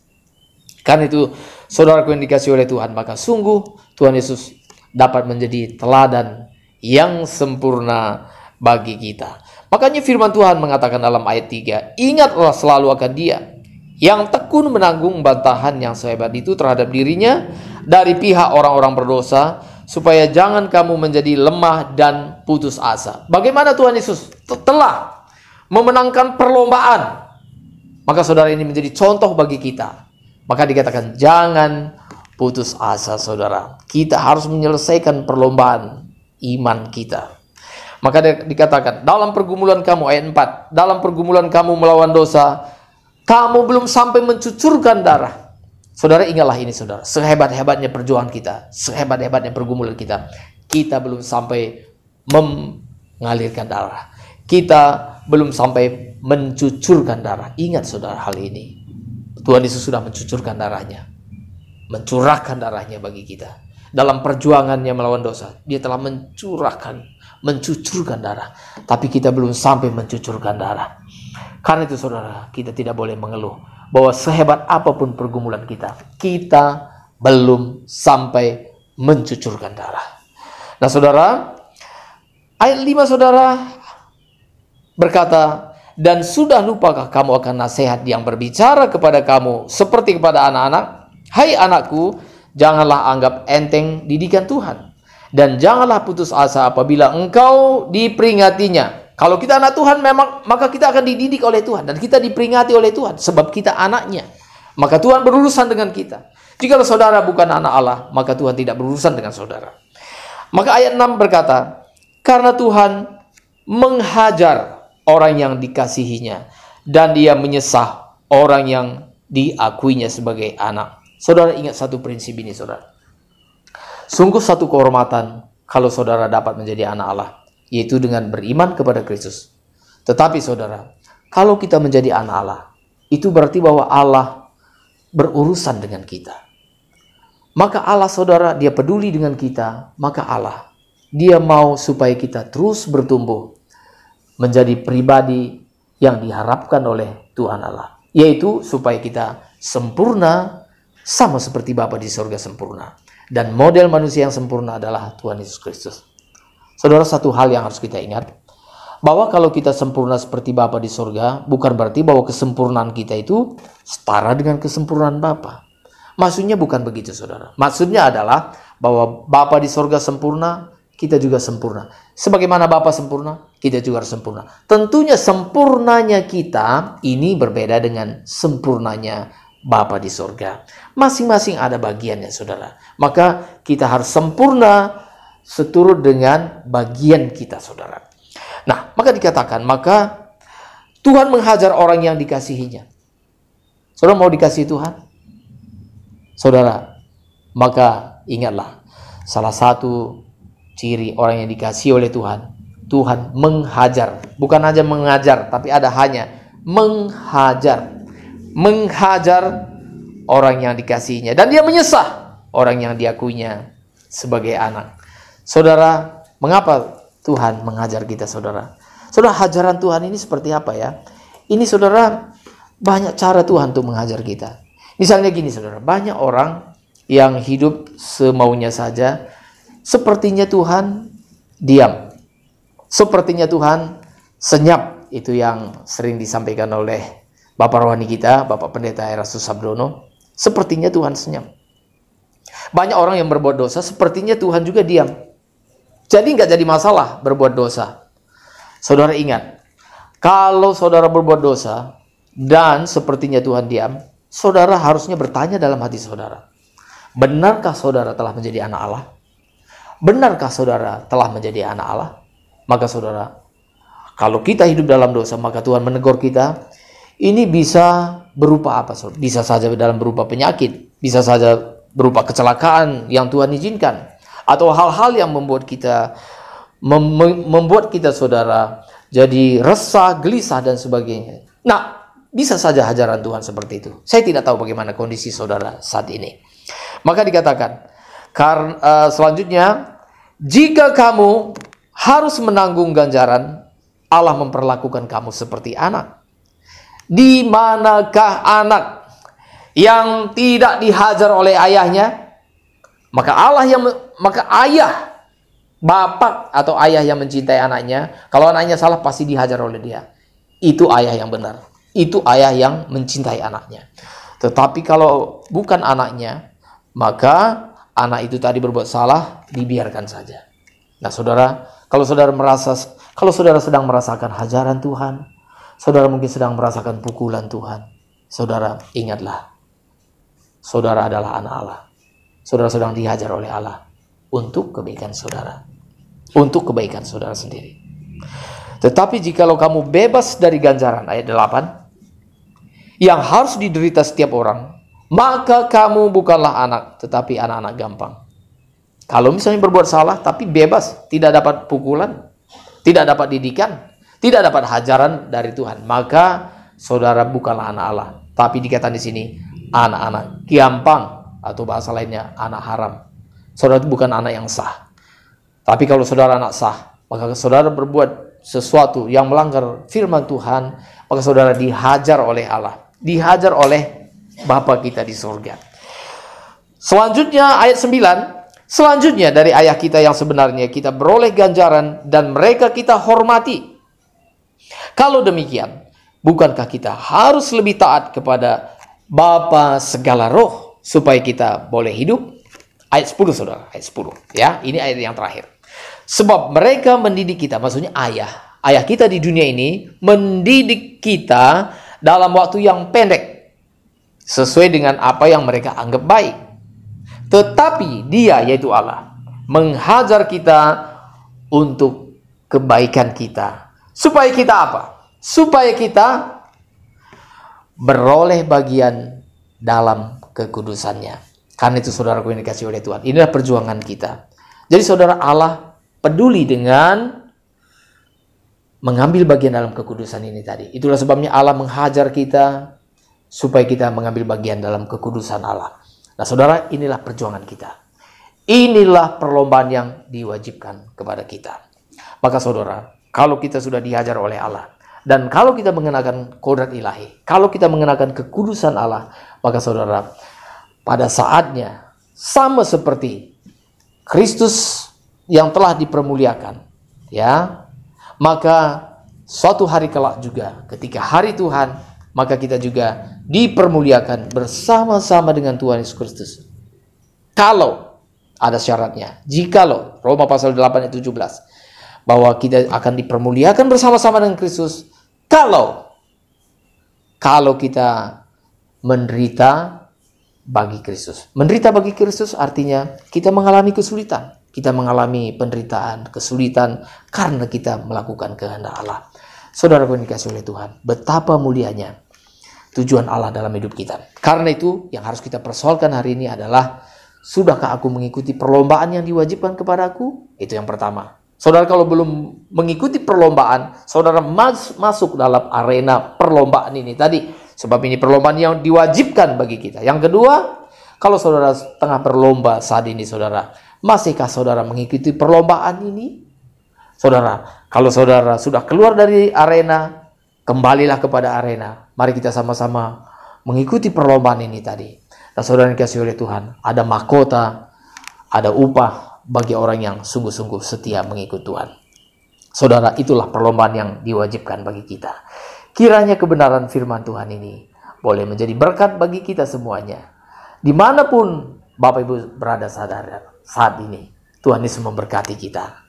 Karena itu, saudaraku yang dikasihi oleh Tuhan, maka sungguh Tuhan Yesus dapat menjadi teladan yang sempurna bagi kita. Makanya firman Tuhan mengatakan dalam ayat 3, ingatlah selalu akan Dia yang tekun menanggung bantahan yang sehebat itu terhadap dirinya dari pihak orang-orang berdosa, supaya jangan kamu menjadi lemah dan putus asa. Bagaimana Tuhan Yesus telah memenangkan perlombaan, maka saudara ini menjadi contoh bagi kita. Maka dikatakan jangan putus asa saudara. Kita harus menyelesaikan perlombaan iman kita. Maka dikatakan dalam pergumulan kamu, ayat 4, dalam pergumulan kamu melawan dosa, kamu belum sampai mencucurkan darah. Saudara, ingatlah ini saudara, sehebat-hebatnya perjuangan kita, sehebat-hebatnya pergumulan kita, kita belum sampai mengalirkan darah. Kita belum sampai mencucurkan darah. Ingat saudara hal ini. Tuhan Yesus sudah mencucurkan darahnya, mencurahkan darahnya bagi kita. Dalam perjuangannya melawan dosa, Dia telah mencucurkan darah. Tapi kita belum sampai mencucurkan darah. Karena itu saudara, kita tidak boleh mengeluh bahwa sehebat apapun pergumulan kita, kita belum sampai mencucurkan darah. Nah saudara, ayat 5 saudara berkata, dan sudah lupakah kamu akan nasihat yang berbicara kepada kamu seperti kepada anak-anak? Hai anakku, janganlah anggap enteng didikan Tuhan, dan janganlah putus asa apabila engkau diperingatinya. Kalau kita anak Tuhan, memang maka kita akan dididik oleh Tuhan dan kita diperingati oleh Tuhan sebab kita anaknya. Maka Tuhan berurusan dengan kita. Jika saudara bukan anak Allah, maka Tuhan tidak berurusan dengan saudara. Maka ayat 6 berkata, karena Tuhan menghajar orang yang dikasihinya dan Dia menyesah orang yang diakuinya sebagai anak. Saudara ingat satu prinsip ini saudara. Sungguh satu kehormatan kalau saudara dapat menjadi anak Allah, yaitu dengan beriman kepada Kristus. Tetapi saudara, kalau kita menjadi anak Allah, itu berarti bahwa Allah berurusan dengan kita. Maka Allah saudara, Dia peduli dengan kita. Maka Allah, Dia mau supaya kita terus bertumbuh menjadi pribadi yang diharapkan oleh Tuhan Allah, yaitu supaya kita sempurna sama seperti Bapa di surga sempurna. Dan model manusia yang sempurna adalah Tuhan Yesus Kristus. Saudara, satu hal yang harus kita ingat, bahwa kalau kita sempurna seperti Bapa di surga, bukan berarti bahwa kesempurnaan kita itu setara dengan kesempurnaan Bapa. Maksudnya bukan begitu saudara. Maksudnya adalah bahwa Bapa di surga sempurna, kita juga sempurna. Sebagaimana Bapa sempurna, kita juga harus sempurna. Tentunya sempurnanya kita ini berbeda dengan sempurnanya Bapa di surga. Masing-masing ada bagiannya saudara. Maka kita harus sempurna seturut dengan bagian kita saudara. Nah, maka dikatakan, maka Tuhan menghajar orang yang dikasihinya. Saudara mau dikasihi Tuhan? Saudara, maka ingatlah salah satu ciri orang yang dikasihi oleh Tuhan. Tuhan menghajar, bukan hanya mengajar, tapi ada hanya menghajar. Menghajar orang yang dikasihinya, dan dia menyesah orang yang diakuinya sebagai anak. Saudara, mengapa Tuhan mengajar kita, saudara? Saudara, hajaran Tuhan ini seperti apa ya? Ini saudara, banyak cara Tuhan untuk mengajar kita. Misalnya gini saudara, banyak orang yang hidup semaunya saja. Sepertinya Tuhan diam. Sepertinya Tuhan senyap. Itu yang sering disampaikan oleh Bapak rohani kita, Bapak Pendeta Erastus Sabdono. Sepertinya Tuhan senyap. Banyak orang yang berbuat dosa, sepertinya Tuhan juga diam. Jadi nggak jadi masalah berbuat dosa. Saudara ingat, kalau saudara berbuat dosa dan sepertinya Tuhan diam, saudara harusnya bertanya dalam hati saudara, benarkah saudara telah menjadi anak Allah? Benarkah saudara telah menjadi anak Allah? Maka saudara, kalau kita hidup dalam dosa, maka Tuhan menegur kita. Ini bisa berupa apa? Bisa saja dalam berupa penyakit, bisa saja berupa kecelakaan yang Tuhan izinkan, atau hal-hal yang membuat kita saudara jadi resah, gelisah dan sebagainya. Nah, bisa saja hajaran Tuhan seperti itu. Saya tidak tahu bagaimana kondisi saudara saat ini. Maka dikatakan, selanjutnya, jika kamu harus menanggung ganjaran, Allah memperlakukan kamu seperti anak. Di manakah anak yang tidak dihajar oleh ayahnya? Maka ayah, bapak atau ayah yang mencintai anaknya, kalau anaknya salah pasti dihajar oleh dia. Itu ayah yang benar. Itu ayah yang mencintai anaknya. Tetapi kalau bukan anaknya, maka anak itu tadi berbuat salah, dibiarkan saja. Nah saudara, kalau saudara sedang merasakan hajaran Tuhan, saudara mungkin sedang merasakan pukulan Tuhan, saudara ingatlah, saudara adalah anak Allah. Saudara sedang dihajar oleh Allah untuk kebaikan saudara, untuk kebaikan saudara sendiri. Tetapi jikalau kamu bebas dari ganjaran, ayat 8, yang harus diderita setiap orang, maka kamu bukanlah anak, tetapi anak-anak gampang. Kalau misalnya berbuat salah, tapi bebas, tidak dapat pukulan, tidak dapat didikan, tidak dapat hajaran dari Tuhan, maka saudara bukanlah anak Allah. Tapi dikatakan di sini, anak-anak gampang, atau bahasa lainnya, anak haram. Saudara itu bukan anak yang sah. Tapi kalau saudara anak sah, maka saudara berbuat sesuatu yang melanggar firman Tuhan, maka saudara dihajar oleh Allah, dihajar oleh Bapa kita di surga. Selanjutnya ayat 9. Selanjutnya dari ayah kita yang sebenarnya kita beroleh ganjaran dan mereka kita hormati. Kalau demikian, bukankah kita harus lebih taat kepada Bapa segala roh supaya kita boleh hidup? Ayat 10 saudara, ayat 10 ya, ini ayat yang terakhir. Sebab mereka mendidik kita, maksudnya ayah kita di dunia ini mendidik kita dalam waktu yang pendek sesuai dengan apa yang mereka anggap baik. Tetapi Dia, yaitu Allah, menghajar kita untuk kebaikan kita. Supaya kita apa? Supaya kita beroleh bagian dalam kekudusannya. Karena itu saudara yang dikasihi oleh Tuhan, inilah perjuangan kita. Jadi saudara, Allah peduli dengan mengambil bagian dalam kekudusan ini tadi. Itulah sebabnya Allah menghajar kita supaya kita mengambil bagian dalam kekudusan Allah. Nah saudara, inilah perjuangan kita. Inilah perlombaan yang diwajibkan kepada kita. Maka saudara, kalau kita sudah dihajar oleh Allah, dan kalau kita mengenakan kodrat ilahi, kalau kita mengenakan kekudusan Allah, maka saudara, pada saatnya sama seperti Kristus yang telah dipermuliakan, ya, maka suatu hari kelak juga ketika hari Tuhan, maka kita juga dipermuliakan bersama-sama dengan Tuhan Yesus Kristus. Kalau ada syaratnya, jikalau Roma pasal 8 ayat 17 bahwa kita akan dipermuliakan bersama-sama dengan Kristus, kalau kita menderita bagi Kristus. Menderita bagi Kristus artinya kita mengalami kesulitan, kita mengalami penderitaan, kesulitan karena kita melakukan kehendak Allah. Saudara yang dikasihi oleh Tuhan, betapa mulianya tujuan Allah dalam hidup kita. Karena itu yang harus kita persoalkan hari ini adalah Sudahkah aku mengikuti perlombaan yang diwajibkan kepadaku? Itu yang pertama. Saudara, kalau belum mengikuti perlombaan, saudara masuk dalam arena perlombaan ini tadi. Sebab ini perlombaan yang diwajibkan bagi kita. Yang kedua, kalau saudara tengah berlomba saat ini, saudara, masihkah saudara mengikuti perlombaan ini? Saudara, kalau saudara sudah keluar dari arena, kembalilah kepada arena. Mari kita sama-sama mengikuti perlombaan ini tadi. Dan saudara yang dikasihi oleh Tuhan, ada mahkota, ada upah bagi orang yang sungguh-sungguh setia mengikut Tuhan. Saudara, itulah perlombaan yang diwajibkan bagi kita. Kiranya kebenaran firman Tuhan ini boleh menjadi berkat bagi kita semuanya. Dimanapun Bapak Ibu berada saat ini, Tuhan Yesus memberkati kita.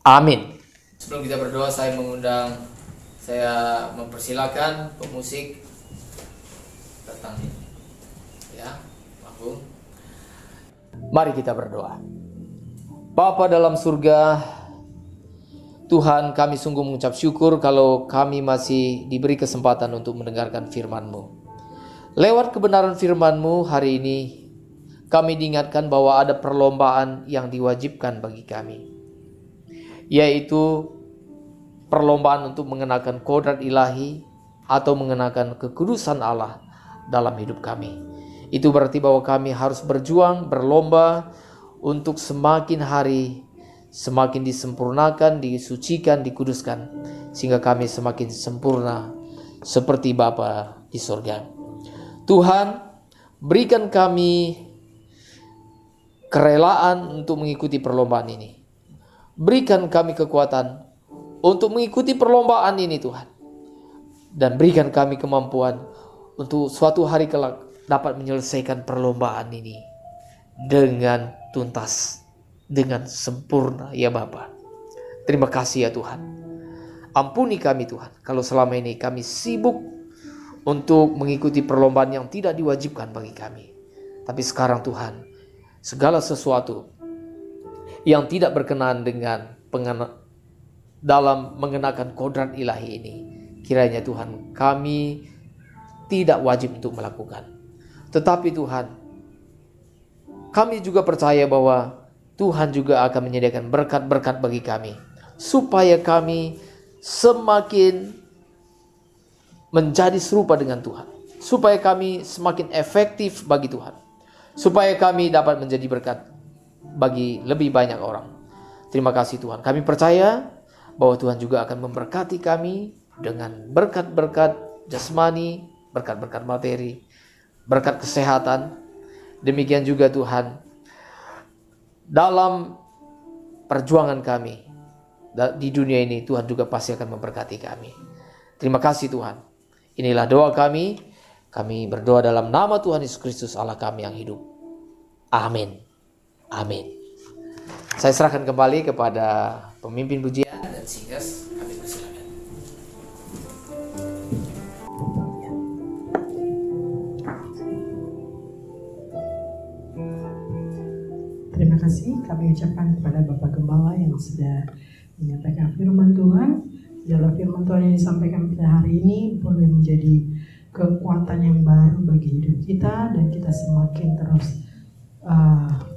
Amin. Sebelum kita berdoa, saya mempersilakan pemusik datang. Ya, Agung. Mari kita berdoa. Bapa dalam surga, Tuhan, kami sungguh mengucap syukur kalau kami masih diberi kesempatan untuk mendengarkan firman-Mu. Lewat kebenaran firman-Mu hari ini, kami diingatkan bahwa ada perlombaan yang diwajibkan bagi kami, yaitu perlombaan untuk mengenakan kodrat ilahi atau mengenakan kekudusan Allah dalam hidup kami. Itu berarti bahwa kami harus berjuang, berlomba untuk semakin hari semakin disempurnakan, disucikan, dikuduskan, sehingga kami semakin sempurna seperti Bapa di surga. Tuhan, berikan kami kerelaan untuk mengikuti perlombaan ini. Berikan kami kekuatan untuk mengikuti perlombaan ini, Tuhan. Dan berikan kami kemampuan untuk suatu hari kelak dapat menyelesaikan perlombaan ini dengan tuntas, dengan sempurna, ya Bapa. Terima kasih ya Tuhan. Ampuni kami Tuhan, kalau selama ini kami sibuk untuk mengikuti perlombaan yang tidak diwajibkan bagi kami. Tapi sekarang Tuhan, segala sesuatu yang tidak berkenaan dengan dalam mengenakan kodrat ilahi ini, kiranya Tuhan kami tidak wajib untuk melakukan. Tetapi Tuhan, kami juga percaya bahwa Tuhan juga akan menyediakan berkat-berkat bagi kami, supaya kami semakin menjadi serupa dengan Tuhan, supaya kami semakin efektif bagi Tuhan, supaya kami dapat menjadi berkat bagi lebih banyak orang. Terima kasih Tuhan. Kami percaya bahwa Tuhan juga akan memberkati kami dengan berkat-berkat jasmani, berkat-berkat materi, berkat kesehatan. Demikian juga Tuhan, dalam perjuangan kami di dunia ini, Tuhan juga pasti akan memberkati kami. Terima kasih Tuhan. Inilah doa kami. Kami berdoa dalam nama Tuhan Yesus Kristus Allah kami yang hidup. Amin. Amin. Saya serahkan kembali kepada pemimpin pujian dan singers. Kami persilakan. Terima kasih kami ucapkan kepada Bapak Gembala yang sudah menyampaikan firman Tuhan. Biarlah firman Tuhan yang disampaikan pada hari ini boleh menjadi kekuatan yang baru bagi hidup kita, dan kita semakin terus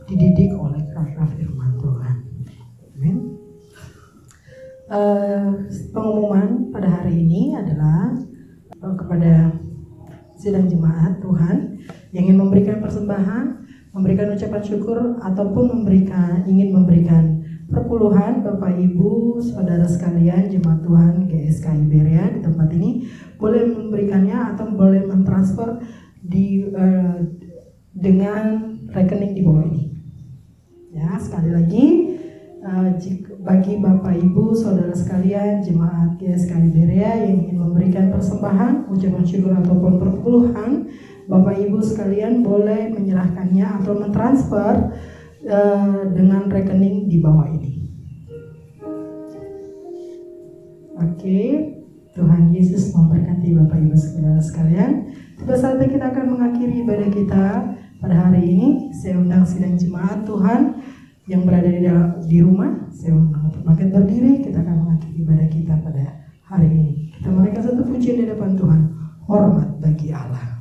dididik oleh karena firman Tuhan. Amin. Pengumuman pada hari ini adalah kepada sidang jemaat Tuhan yang ingin memberikan persembahan, memberikan ucapan syukur, ataupun ingin memberikan perpuluhan, Bapak Ibu, saudara sekalian, jemaat Tuhan GSKI Berea di tempat ini boleh memberikannya atau boleh mentransfer dengan rekening di bawah ini. Ya, sekali lagi bagi Bapak Ibu, saudara sekalian, jemaat GSKI Berea yang ingin memberikan persembahan, ucapan syukur ataupun perpuluhan, Bapak Ibu sekalian boleh menyerahkannya atau mentransfer dengan rekening di bawah ini. Oke, Tuhan Yesus memberkati Bapak Ibu saudara sekalian. Tiba saatnya kita akan mengakhiri ibadah kita pada hari ini. Saya undang sidang jemaat Tuhan yang berada di rumah, saya undang untuk bangkit berdiri. Kita akan mengakhiri ibadah kita pada hari ini. Kita menaikkan satu pujian di depan Tuhan. Hormat bagi Allah.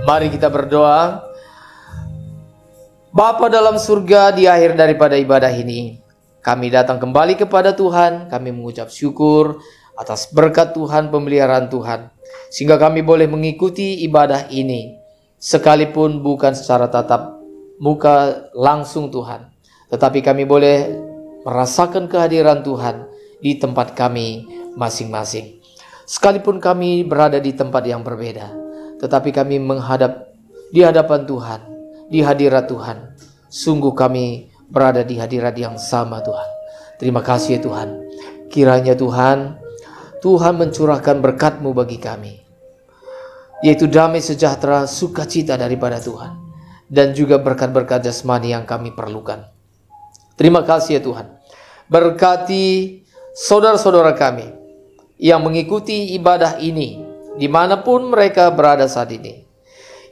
Mari kita berdoa. Bapa dalam surga, di akhir daripada ibadah ini, kami datang kembali kepada Tuhan. Kami mengucap syukur atas berkat Tuhan, pemeliharaan Tuhan, sehingga kami boleh mengikuti ibadah ini, sekalipun bukan secara tatap muka langsung Tuhan, tetapi kami boleh merasakan kehadiran Tuhan di tempat kami masing-masing. Sekalipun kami berada di tempat yang berbeda, tetapi kami menghadap di hadapan Tuhan, di hadirat Tuhan. Sungguh kami berada di hadirat yang sama Tuhan. Terima kasih ya Tuhan. Kiranya Tuhan mencurahkan berkat-Mu bagi kami, yaitu damai sejahtera, sukacita daripada Tuhan, dan juga berkat-berkat jasmani yang kami perlukan. Terima kasih ya Tuhan. Berkati saudara-saudara kami yang mengikuti ibadah ini, dimanapun mereka berada saat ini,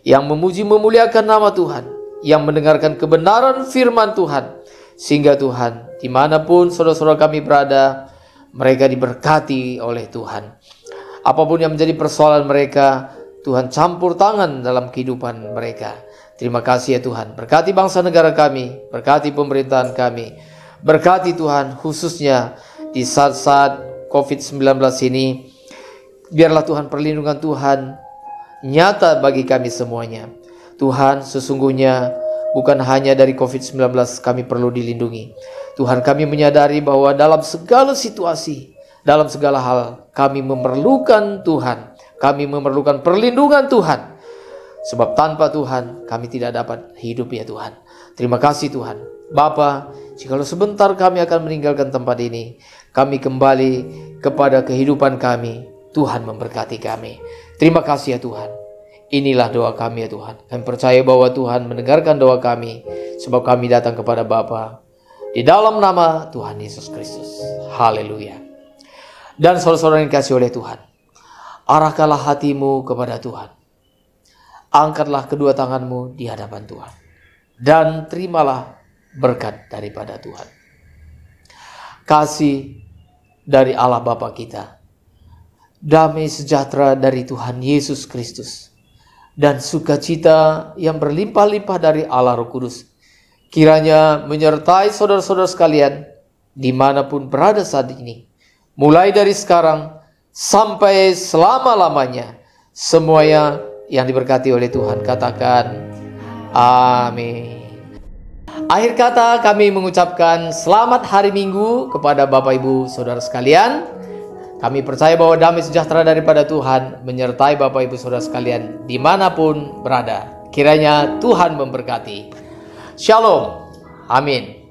yang memuji memuliakan nama Tuhan, yang mendengarkan kebenaran firman Tuhan, sehingga Tuhan, dimanapun saudara-saudara kami berada, mereka diberkati oleh Tuhan. Apapun yang menjadi persoalan mereka, Tuhan campur tangan dalam kehidupan mereka. Terima kasih ya Tuhan. Berkati bangsa negara kami, berkati pemerintahan kami, berkati Tuhan khususnya di saat-saat COVID-19 ini. Biarlah Tuhan perlindungan Tuhan nyata bagi kami semuanya. Tuhan, sesungguhnya bukan hanya dari COVID-19 kami perlu dilindungi. Tuhan, kami menyadari bahwa dalam segala situasi, dalam segala hal, kami memerlukan Tuhan. Kami memerlukan perlindungan Tuhan. Sebab tanpa Tuhan, kami tidak dapat hidup ya Tuhan. Terima kasih Tuhan. Bapa, jikalau sebentar kami akan meninggalkan tempat ini, kami kembali kepada kehidupan kami. Tuhan memberkati kami. Terima kasih ya Tuhan. Inilah doa kami ya Tuhan. Kami percaya bahwa Tuhan mendengarkan doa kami, sebab kami datang kepada Bapa di dalam nama Tuhan Yesus Kristus. Haleluya. Dan saudara-saudara yang dikasihi oleh Tuhan, arahkanlah hatimu kepada Tuhan. Angkatlah kedua tanganmu di hadapan Tuhan, dan terimalah berkat daripada Tuhan. Kasih dari Allah Bapa kita, damai sejahtera dari Tuhan Yesus Kristus, dan sukacita yang berlimpah-limpah dari Allah Roh Kudus, kiranya menyertai saudara-saudara sekalian dimanapun berada saat ini, mulai dari sekarang sampai selama-lamanya. Semuanya yang diberkati oleh Tuhan katakan amin. Akhir kata kami mengucapkan selamat hari Minggu kepada Bapak Ibu Saudara sekalian. Kami percaya bahwa damai sejahtera daripada Tuhan menyertai Bapak Ibu Saudara sekalian dimanapun berada. Kiranya Tuhan memberkati. Shalom. Amin.